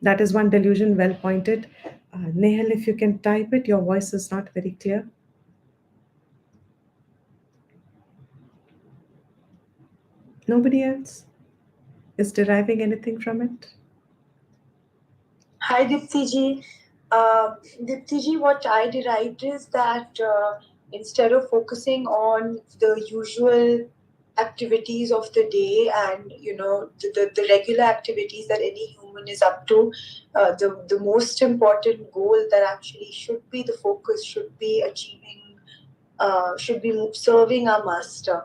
That is one delusion, well pointed. Nehal, if you can type it, your voice is not very clear. Nobody else is deriving anything from it? Hi, Dipti ji. Dipti ji, what I derived is that instead of focusing on the usual activities of the day and the regular activities that any human is up to, the most important goal that actually should be the focus should be achieving, should be serving our master,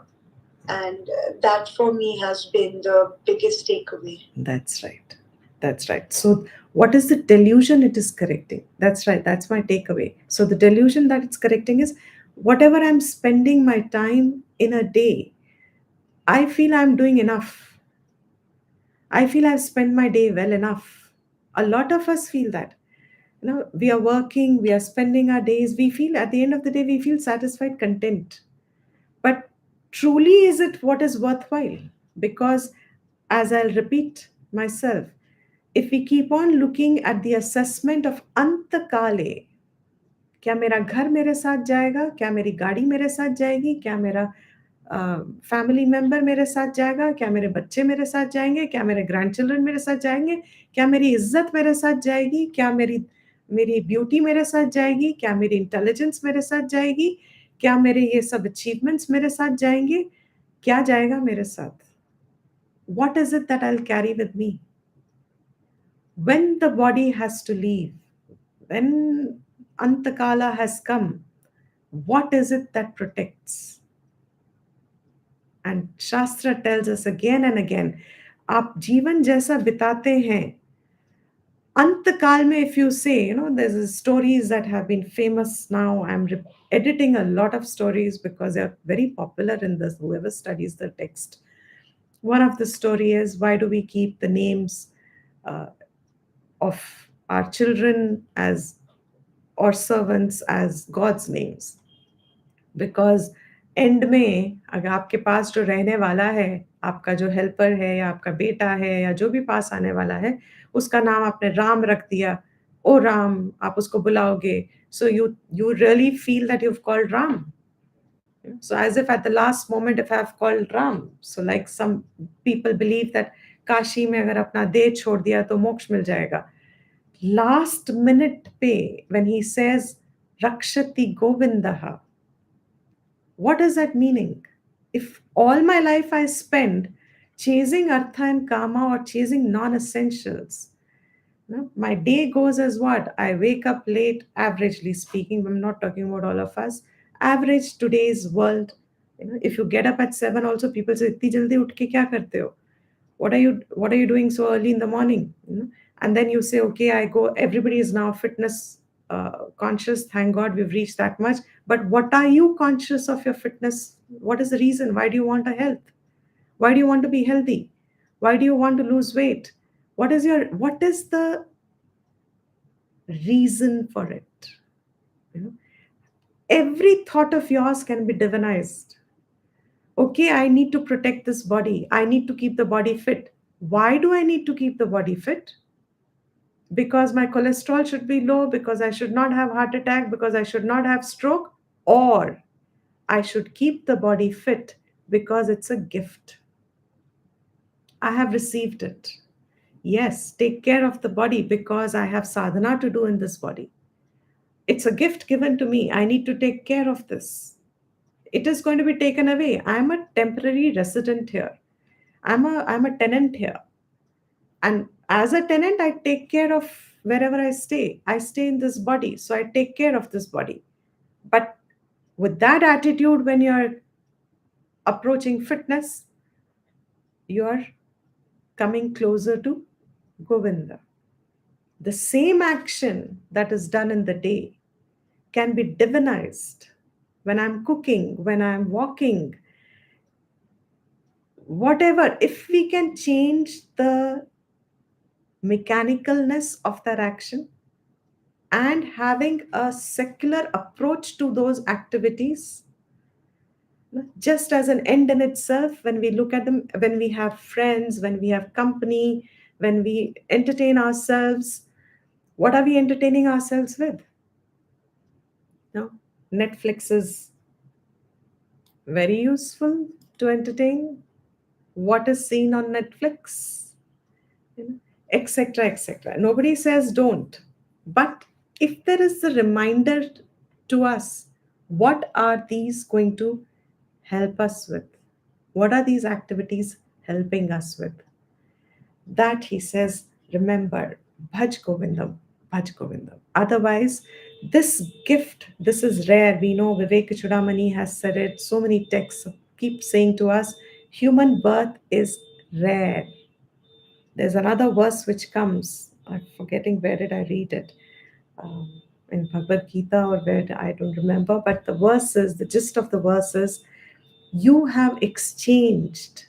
and that for me has been the biggest takeaway. That's right. That's right. So, what is the delusion it is correcting? That's right. That's my takeaway. So, the delusion that it's correcting is whatever I'm spending my time in a day, I feel I'm doing enough. I feel I've spent my day well enough. A lot of us feel that. We are working, we are spending our days, we feel at the end of the day, we feel satisfied, content. But truly, is it what is worthwhile? Because, as I'll repeat myself, if we keep on looking at the assessment of antakale, क्या मेरा घर मेरे साथ जाएगा, क्या मेरी गाड़ी मेरे साथ जाएगी, क्या मेरा फैमिली मेंबर मेरे साथ जाएगा, क्या मेरे बच्चे मेरे साथ जाएंगे, क्या मेरे ग्रैंड चिल्ड्रन मेरे साथ जाएंगे, क्या मेरी इज्जत मेरे साथ जाएगी, क्या मेरी मेरी ब्यूटी मेरे साथ जाएगी, क्या मेरी इंटेलिजेंस मेरे साथ जाएगी, क्या मेरे ये सब अचीवमेंट्स मेरे साथ जाएंगे, क्या जाएगा मेरे साथ? What is it that I'll carry with me? When the body has to leave, when Antakala has come, what is it that protects? And Shastra tells us again and again, आप जीवन जैसा बिताते हैं, अंतकाल में, if you say, there's stories that have been famous now. I'm editing a lot of stories because they're very popular in this, whoever studies the text. One of the story is, why do we keep the names of our children as or servants as God's names? Because and में अगर आपके पास जो रहने वाला है, आपका जो helper है या आपका बेटा है या जो भी पास आने वाला है, उसका नाम आपने राम रख दिया, ओ राम, आप उसको बुलाओगे, so you really feel that you've called Ram. So as if at the last moment, if I've called Ram, so like some people believe that Kashi में अगर अपना देह छोड़ दिया तो मोक्ष मिल जाएगा. Last minute पे when he says rakshati govindaha, what is that meaning? If all my life I spend chasing artha and kama or chasing non-essentials, no, my day goes as what? I wake up late, averagely speaking. I'm not talking about all of us. Average today's world. If you get up at 7, also people say, "Itni jaldi utke kya karte ho? What are you doing so early in the morning?" And then you say, "Okay, I go." Everybody is now fitness conscious. Thank God we've reached that much. But what are you conscious of your fitness? What is the reason? Why do you want a health? Why do you want to be healthy? Why do you want to lose weight? What is the reason for it? Every thought of yours can be divinized. Okay, I need to protect this body. I need to keep the body fit. Why do I need to keep the body fit? Because my cholesterol should be low, because I should not have heart attack, because I should not have stroke, or I should keep the body fit because it's a gift. I have received it. Yes, take care of the body because I have sadhana to do in this body. It's a gift given to me. I need to take care of this. It is going to be taken away. I'm a temporary resident here. I'm a tenant here. And as a tenant, I take care of wherever I stay. I stay in this body, so I take care of this body. But with that attitude, when you're approaching fitness, you're coming closer to Govinda. The same action that is done in the day can be divinized when I'm cooking, when I'm walking, whatever. If we can change the mechanicalness of that action and having a secular approach to those activities, just as an end in itself, when we look at them, when we have friends, when we have company, when we entertain ourselves, what are we entertaining ourselves with? No, Netflix is very useful to entertain. What is seen on Netflix, etc., etc. Nobody says don't. But if there is a reminder to us, what are these going to help us with? What are these activities helping us with? That he says, remember, Bhaj Govindam, Bhaj Govindam. Otherwise, this gift, this is rare. We know Vivek Chudamani has said it, so many texts keep saying to us, human birth is rare. There's another verse which comes, I'm forgetting where did I read it, in Bhagavad Gita or where, I don't remember, but the verse is, the gist of the verse is, you have exchanged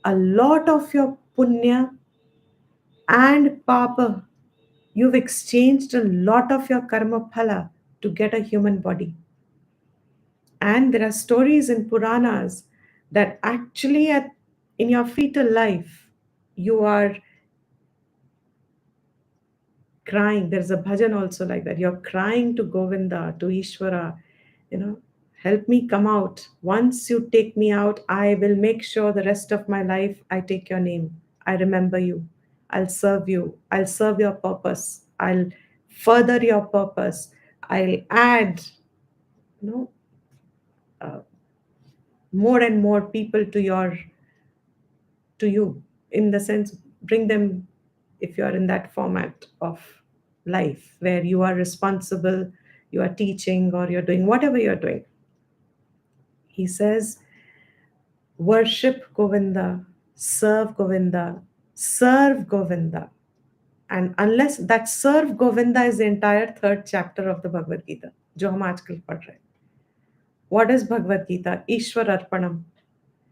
a lot of your punya and papa. You've exchanged a lot of your karma phala to get a human body. And there are stories in Puranas that actually in your fetal life, you are crying. There's a bhajan also like that. You're crying to Govinda, to Ishvara, help me come out. Once you take me out, I will make sure the rest of my life I take your name. I remember you. I'll serve you. I'll serve your purpose. I'll further your purpose. I'll add, uh, more and more people to you, in the sense, bring them, if you are in that format of life where you are responsible, you are teaching, or you're doing whatever you're doing. He says, worship Govinda, serve Govinda, serve Govinda. And unless that serve Govinda is the entire third chapter of the Bhagavad Gita, जो हम आजकल पढ़ रहे हैं. What is Bhagavad Gita? Ishwar Arpanam.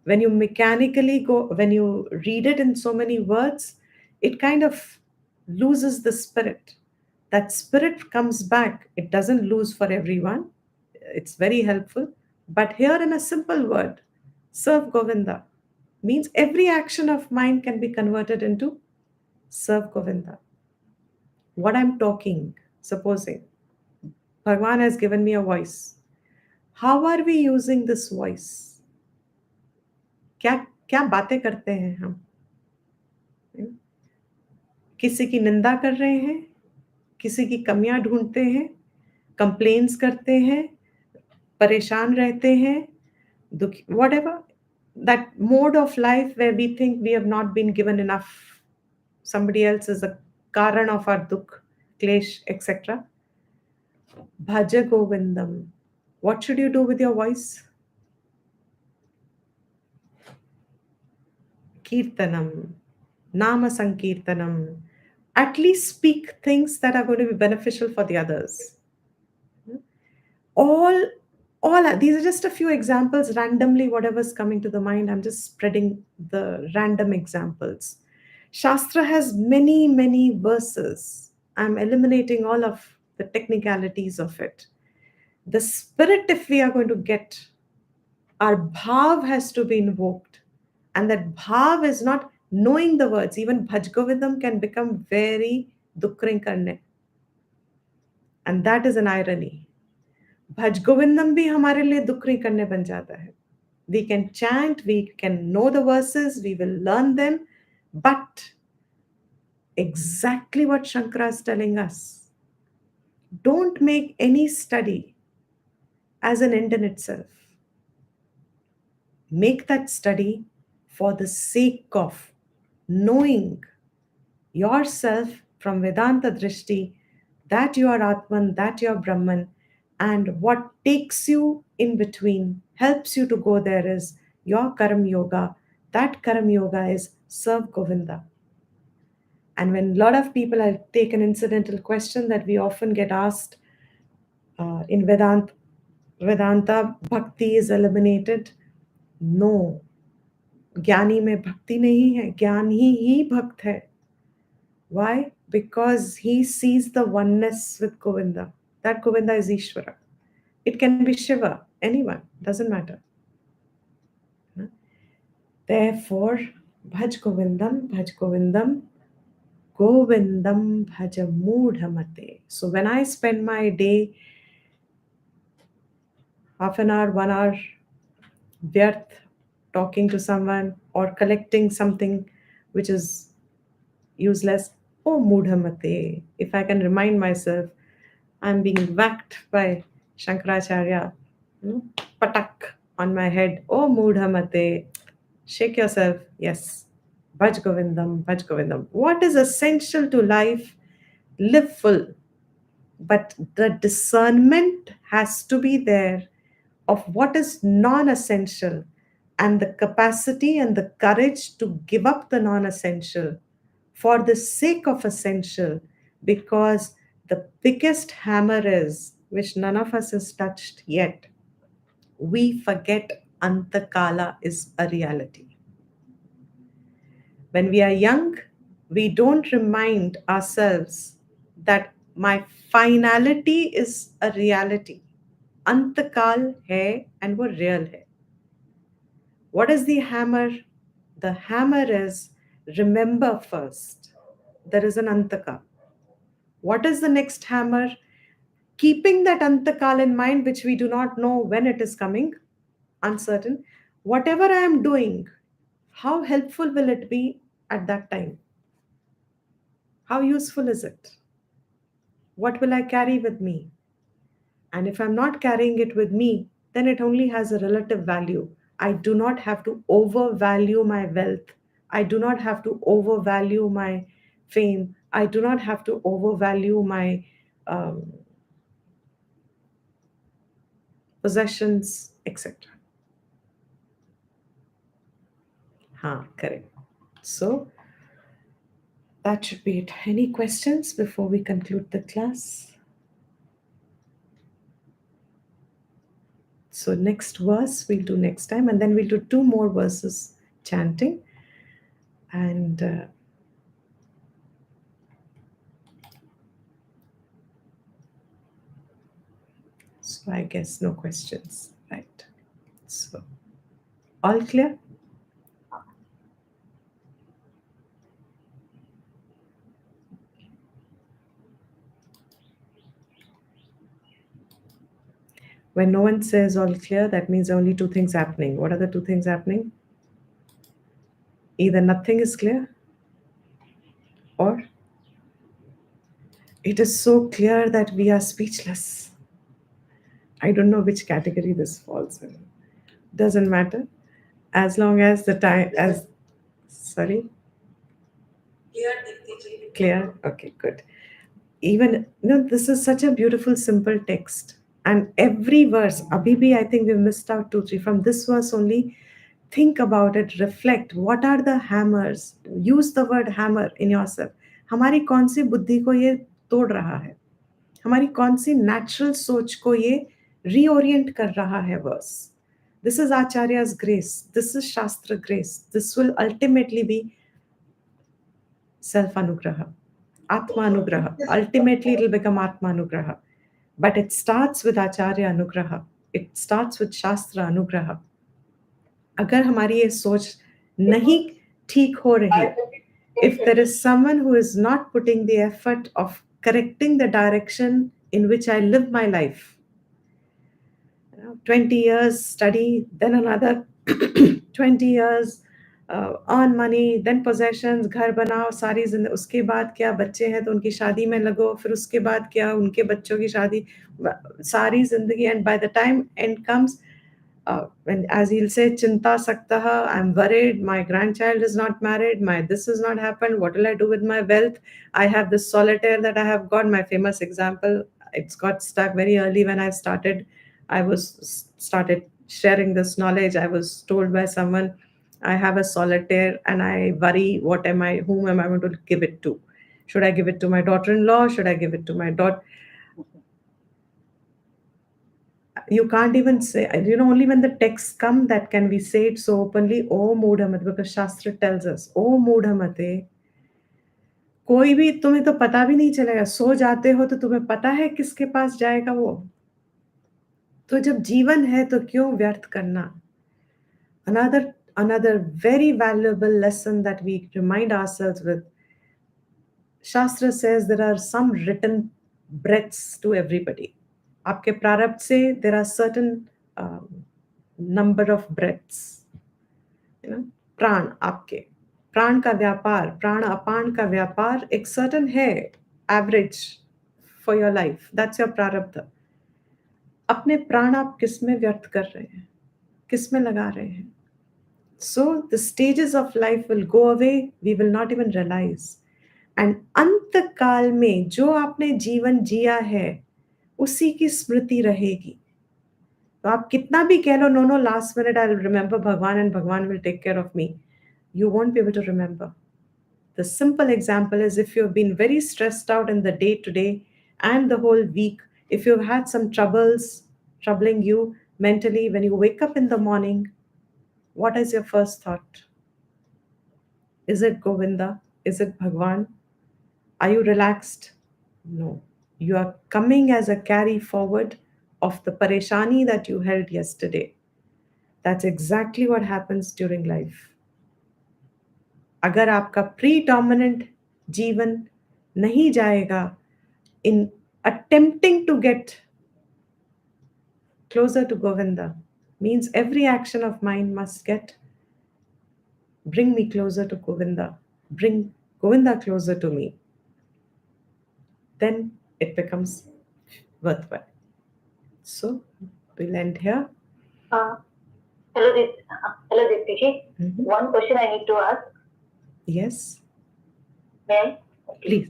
When you mechanically go, when you read it in so many words, it kind of loses the spirit. That spirit comes back. It doesn't lose for everyone. It's very helpful, But here, in a simple word, serve Govinda means every action of mine can be converted into serve Govinda. What I'm talking, supposing Bhagwan has given me a voice. How are we using this voice? क्या क्या बातें करते हैं हम? किसी की निंदा कर रहे हैं, किसी की कमियां ढूंढते हैं, कंप्लेन्स करते हैं, परेशान रहते हैं, दुखी, whatever that mode of life where we think we have not been given enough, somebody else is the karan of our dukh, klesh, etc. Bhaja Govindam. What should you do with your voice? Kirtanam, Nama Sankirtanam. At least speak things that are going to be beneficial for the others. All these are just a few examples randomly, whatever's coming to the mind. I'm just spreading the random examples. Shastra has many verses. I'm eliminating all of the technicalities of it. The spirit, if we are going to get, our bhav has to be invoked, and that bhav is not knowing the words. Even Bhaj Govindam can become very dukring karne, and that is an irony. भज गोविंदम भी हमारे लिए दुख नहीं करने बन जाता है. We can chant, we can know the verses, we will learn them, but exactly what Shankara is telling us, don't make any study as an end in itself. Make that study for the sake of knowing yourself from Vedanta Drishti, that you are Atman, that you are Brahman, and what takes you in between, helps you to go there is your Karam Yoga. That Karam Yoga is serve Govinda. And when a lot of people, I'll take an incidental question that we often get asked in Vedanta, bhakti is eliminated. No, ज्ञानी में भक्ति नहीं है, ज्ञान ही भक्त है. Why? Because he sees the oneness with Govinda. That Govinda is Ishvara. It can be Shiva, anyone, doesn't matter. Therefore, Bhaj Govindam, Govindam Bhaja Mudhamate. So when I spend my day, half an hour, 1 hour, vyarth, talking to someone or collecting something which is useless, oh Mudhamate, if I can remind myself, I'm being whacked by Shankaracharya, patak on my head. Oh, Mudhamate, shake yourself. Yes, Bhaj Govindam, Bhaj Govindam. What is essential to life? Live full. But the discernment has to be there of what is non-essential, and the capacity and the courage to give up the non-essential for the sake of essential, because the biggest hammer is, which none of us has touched yet, we forget Antakala is a reality. When we are young, we don't remind ourselves that my finality is a reality. Antakal hai and wo real hai. What is the hammer? The hammer is remember first. There is an Antaka. What is the next hammer? Keeping that Antakal in mind, which we do not know when it is coming, uncertain. Whatever I am doing, how helpful will it be at that time? How useful is it? What will I carry with me? And if I'm not carrying it with me, then it only has a relative value. I do not have to overvalue my wealth. I do not have to overvalue my fame. I do not have to overvalue my possessions, etc. Correct. So that should be it. Any questions before we conclude the class? So next verse we'll do next time, and then we'll do 2 more verses chanting. And so I guess no questions, right? So, all clear? When no one says all clear, that means only two things happening. What are the two things happening? Either nothing is clear, or it is so clear that we are speechless. I don't know which category this falls in. Doesn't matter. As long as the time, as, sorry, Clear, Diptiji. clear? Okay, good. Even, this is such a beautiful, simple text. And every verse, Abhi bhi, I think we missed out two, three. From this verse only, think about it, reflect. What are the hammers? Use the word hammer in yourself. हमारी कौन सी बुद्धि को ये तोड़ रहा है? हमारी कौन सी नेचुरल सोच को ये रीओरिएंट कर रहा है verse? This is Acharya's grace. This is Shastra grace. This will ultimately be self-anugraha. Atma-anugraha. Ultimately, it will become Atma-anugraha. But it starts with Acharya anugraha. It starts with Shastra anugraha. अगर हमारी ये सोच नहीं ठीक हो रही, if there is someone who is not putting the effort of correcting the direction in which I live my life, 20 years study, then another 20 years earn money, then possessions, घर बनाओ, सारी जिंदगी, उसके बाद क्या, बच्चे हैं तो उनकी शादी में लगो, फिर उसके बाद क्या, उनके बच्चों की शादी, सारी जिंदगी, and by the time end comes, when, as he'll say, chinta saktaha, I'm worried, my grandchild is not married, my this has not happened, what will I do with my wealth? I have this solitaire that I have got. My famous example, it's got stuck very early when I started. I was started sharing this knowledge. I was told by someone, I have a solitaire and I worry, whom am I going to give it to? Should I give it to my daughter-in-law? Should I give it to my daughter? You can't even say, only when the texts come that can we say it so openly, oh moodhamate, because Shastra tells us, oh moodhamate, कोई भी तुम्हें तो पता भी नहीं चलेगा, सो जाते हो तो तुम्हें पता है किसके पास जाएगा वो, तो जब जीवन है तो क्यों व्यर्थ करना? Another very valuable lesson that we remind ourselves with, Shastra says there are some written breaths to everybody. आपके प्रारब्ध से there are certain number of breaths. प्राण, आपके प्राण का व्यापार, प्राण अपान का व्यापार एक certain है average for your life. That's your प्रारब्ध. अपने प्राण आप किस में व्यर्थ कर रहे हैं, किस में लगा रहे हैं? So the stages of life will go away, we will not even realize. And अंत काल में जो आपने जीवन जिया है उसी की स्मृति रहेगी. तो आप कितना भी कह लो, no, last minute I'll remember Bhagwan and Bhagwan will take care of me, you won't be able to remember. The simple example is, if you've been very stressed out in the day to day and the whole week, if you've had some troubles troubling you mentally, when you wake up in the morning, what is your first thought? Is it Govinda? Is it Bhagwan? Are you relaxed? No. You are coming as a carry forward of the pareshani that you held yesterday. That's exactly what happens during life. अगर आपका predominant जीवन नहीं जाएगा in attempting to get closer to Govinda, means every action of mine must bring me closer to Govinda, bring Govinda closer to me, then it becomes worthwhile. So we'll end here. Hello, Diptiji. One question I need to ask. Yes. May I? Please.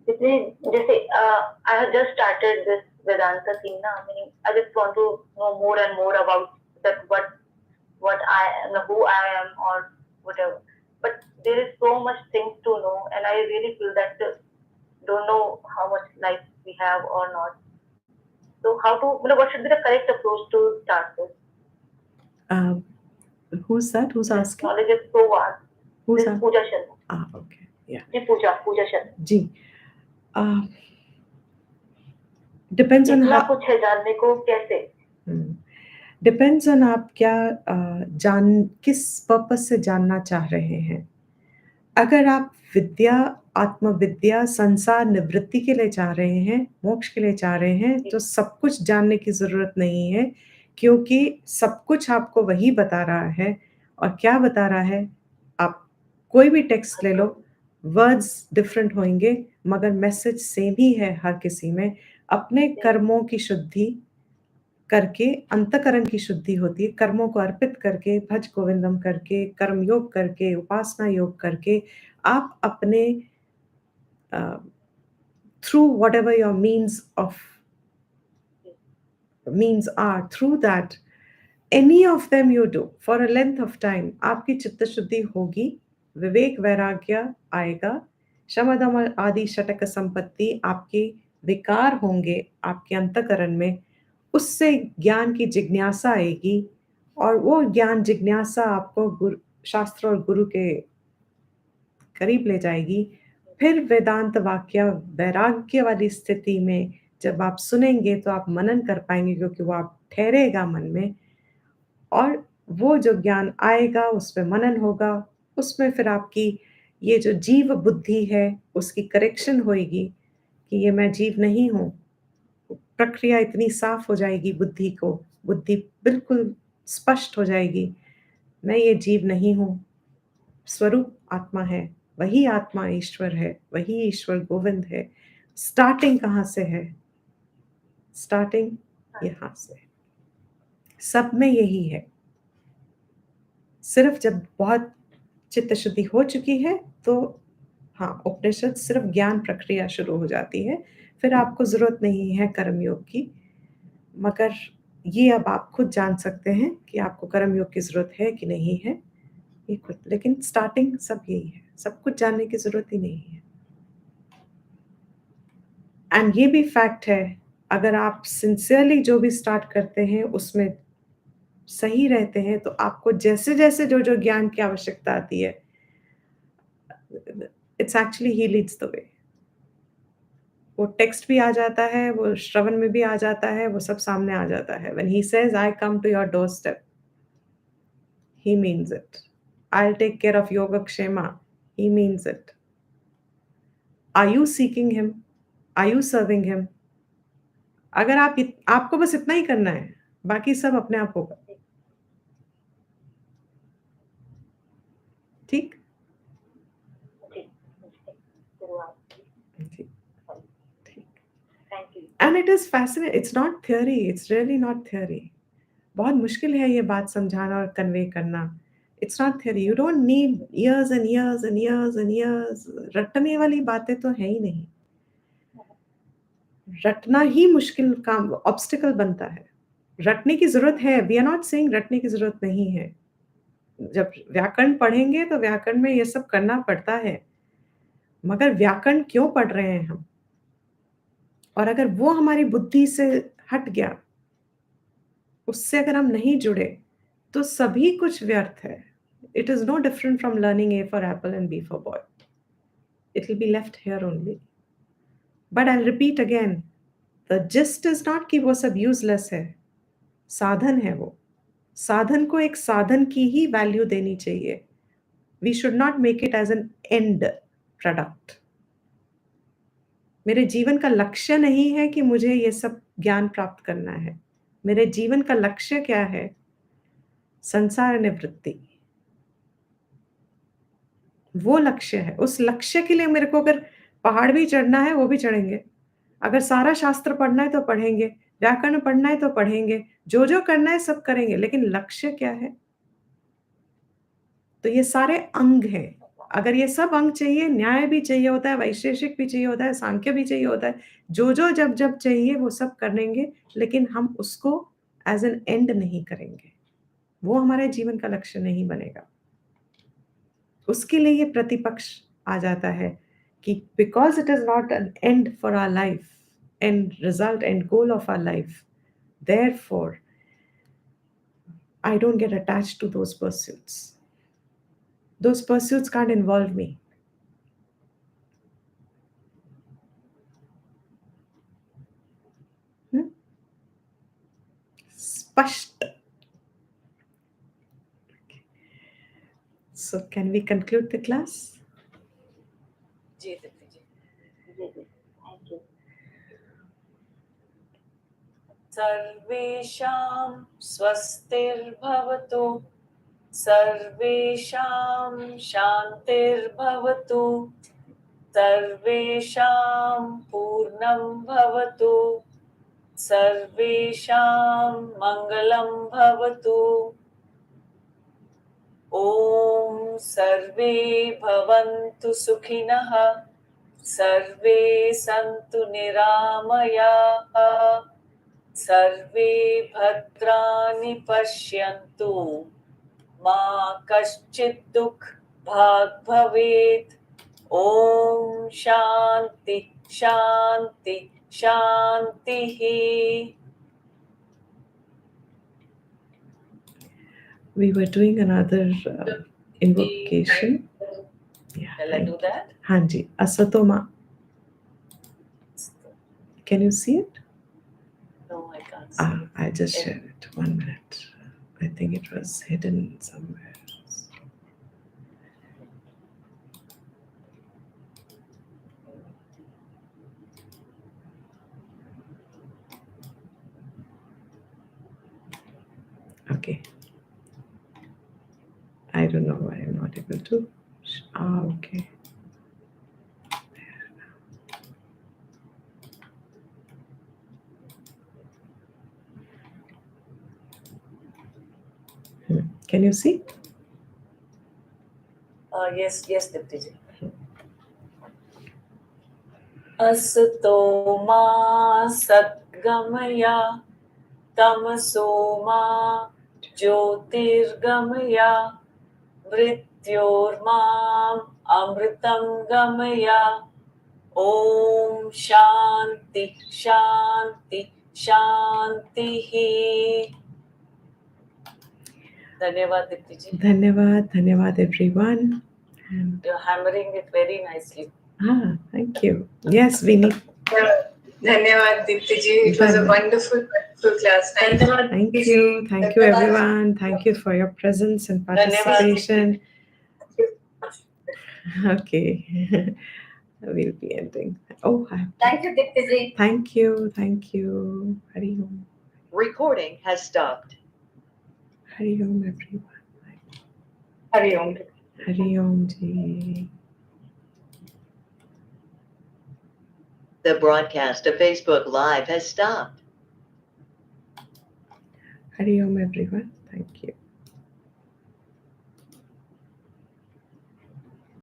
जैसे I have just started this Vedanta thing now. I mean, I just want to know more and more about that what I am, who I am, or whatever. But there is so much things to know, and I really feel that don't know how much life we have or not. So how to, what should be the correct approach to start this? Who's that? Who's asking? Knowledge is so vast. Who's This that? Pooja Sharma. Okay. Yeah. Ji Pooja Sharma. Ji. Depends on इतना how. कुछ है जानने को कैसे? Depends on आप क्या किस purpose से जानना चाह रहे हैं। अगर आप विद्या, आत्मविद्या, संसार निवृत्ति के लिए चाह रहे हैं, मोक्ष के लिए चाह रहे हैं, तो सब कुछ जानने की ज़रूरत नहीं है, क्योंकि सब कुछ आपको वही बता रहा है। और क्या बता रहा है? आप कोई भी टेक्स्ट ले लो, वर्ड्स डिफरेंट होंगे, मगर मैसेज सेम ही है हर किसी में। अपने कर्मों की शुद्धि करके अंतकरण की शुद्धि होती है। कर्मों को अर्पित करके, भज गोविंदम करके, कर्म योग करके, उपासना योग करके, आप अपने through what ever your means are, through that any of them you do for a length of time, आपकी चित्त शुद्धि होगी, विवेक वैराग्य आएगा, शम दम आदि षटक संपत्ति, आपके विकार होंगे आपके अंतकरण में, उससे ज्ञान की जिज्ञासा आएगी, और वो ज्ञान जिज्ञासा आपको शास्त्र और गुरु के करीब ले जाएगी। फिर वेदांत वाक्य वैराग्य वाली स्थिति में जब आप सुनेंगे तो आप मनन कर पाएंगे, क्योंकि वो आप ठहरेगा मन में, और वो जो ज्ञान आएगा उस पर मनन होगा, उसमें फिर आपकी ये जो जीव बुद्धि है उसकी करेक्शन होएगी कि ये मैं जीव नहीं हूँ। प्रक्रिया इतनी साफ हो जाएगी, बुद्धि बिल्कुल स्पष्ट हो जाएगी, मैं ये जीव नहीं हूँ, स्वरूप आत्मा है, वही आत्मा ईश्वर है, वही ईश्वर गोविंद है। स्टार्टिंग कहाँ से है? स्टार्टिंग यहाँ से। सब में यही है। सिर्फ जब बहुत चित्त शुद्धि हो चुकी है तो हाँ, उपनिषद सिर्फ ज्ञान प्रक्रिया शुरू हो जाती है, फिर आपको जरूरत नहीं है कर्मयोग की। मगर ये अब आप खुद जान सकते हैं कि आपको कर्मयोग की जरूरत है कि नहीं है, ये खुद। लेकिन स्टार्टिंग सब यही है, सब कुछ जानने की जरूरत ही नहीं है। एंड ये भी फैक्ट है, अगर आप सिंसियरली जो भी स्टार्ट करते हैं उसमें सही रहते हैं, तो आपको जैसे जैसे जो जो ज्ञान की आवश्यकता आती है, it's actually he leads the way. वो टेक्स्ट भी आ जाता है, वो श्रवण में भी आ जाता है, वो सब सामने आ जाता है। When he says I come to your door step, he means it. I take care of yogakshema, he means it. Are you seeking him? Are you serving him? अगर आपको बस इतना ही करना है, बाकी सब अपने आप होगा। ठीक? ठीक। And it is fascinating, it's not theory, it's really not theory. बहुत मुश्किल है ये बात समझाना और कन्वे करना। It's not theory, you don't need years and years and years and years. रटने वाली बातें तो है ही नहीं। रटना ही मुश्किल काम, ऑब्स्टिकल बनता है। रटने की जरूरत है, वी आर नॉट सेइंग रटने की जरूरत नहीं है। जब व्याकरण पढ़ेंगे तो व्याकरण में ये सब करना पड़ता है, मगर व्याकरण क्यों पढ़ रहे हैं हम? और अगर वो हमारी बुद्धि से हट गया, उससे अगर हम नहीं जुड़े, तो सभी कुछ व्यर्थ है। It is no different from learning A for apple and B for boy. It will be left here only. But I'll repeat again, the gist is not कि वो सब useless है, साधन है वो। साधन को एक साधन की ही वैल्यू देनी चाहिए। We should not make it as an end product. मेरे जीवन का लक्ष्य नहीं है कि मुझे ये सब ज्ञान प्राप्त करना है। मेरे जीवन का लक्ष्य क्या है? संसार निवृत्ति। वो लक्ष्य है। उस लक्ष्य के लिए मेरे को अगर पहाड़ भी चढ़ना है वो भी चढ़ेंगे, अगर सारा शास्त्र पढ़ना है तो पढ़ेंगे, व्याकरण पढ़ना है तो पढ़ेंगे, जो जो करना है सब करेंगे, लेकिन लक्ष्य क्या है? तो ये सारे अंग हैं। अगर ये सब अंग चाहिए, न्याय भी चाहिए होता है, वैशेषिक भी चाहिए होता है, सांख्य भी चाहिए होता है, जो जो जब जब चाहिए वो सब करेंगे, लेकिन हम उसको एज एन एंड नहीं करेंगे। वो हमारे जीवन का लक्ष्य नहीं बनेगा। उसके लिए ये प्रतिपक्ष आ जाता है कि because it is not an end for our life, and result and goal of our life, therefore I don't get attached to those pursuits. Those pursuits can't involve me. स्पष्ट So can we conclude the class? जी Deepti ji. Thank you. सर्वेषां स्वस्तिर्भवतु, सर्वेषां शान्तिर्भवतु, सर्वेषां पूर्णं भवतु, सर्वेषां मङ्गलं भवतु. ॐ सर्वे भवन्तु सुखिनः, सर्वे सन्तु निरामयाः, सर्वे भद्राणि पश्यन्तु, मा कश्चित् दुःखभाग् भवेत्. ॐ शान्ति शान्ति शान्तिः. We were doing another invocation. Yeah, Shall I do that? Hanji. Asatoma. Can you see it? No, I can't see. I just shared it. 1 minute. I think it was hidden somewhere. Okay. I don't know why I'm not able to. Okay. Can you see? Yes, Dipti ji. Asato ma satgamaya, tamaso ma jyotirgamaya, mrityormam amritam gamaya. Om Shanti Shanti Shantihi. Dhanyavad Dipti ji. Dhanyavad everyone. And You're hammering it very nicely. thank you. Yes, we need. Dhanyavad Dipti ji. It was a wonderful class. Thank you. Thank you everyone. Thank you for your presence and participation. Okay. We'll be ending. Thank you, Dipti ji. Thank you. Hari Om. Recording has stopped. Hari Om everyone. Hari Om. Hari Om ji. The broadcast of Facebook Live has stopped. Hari Om everyone.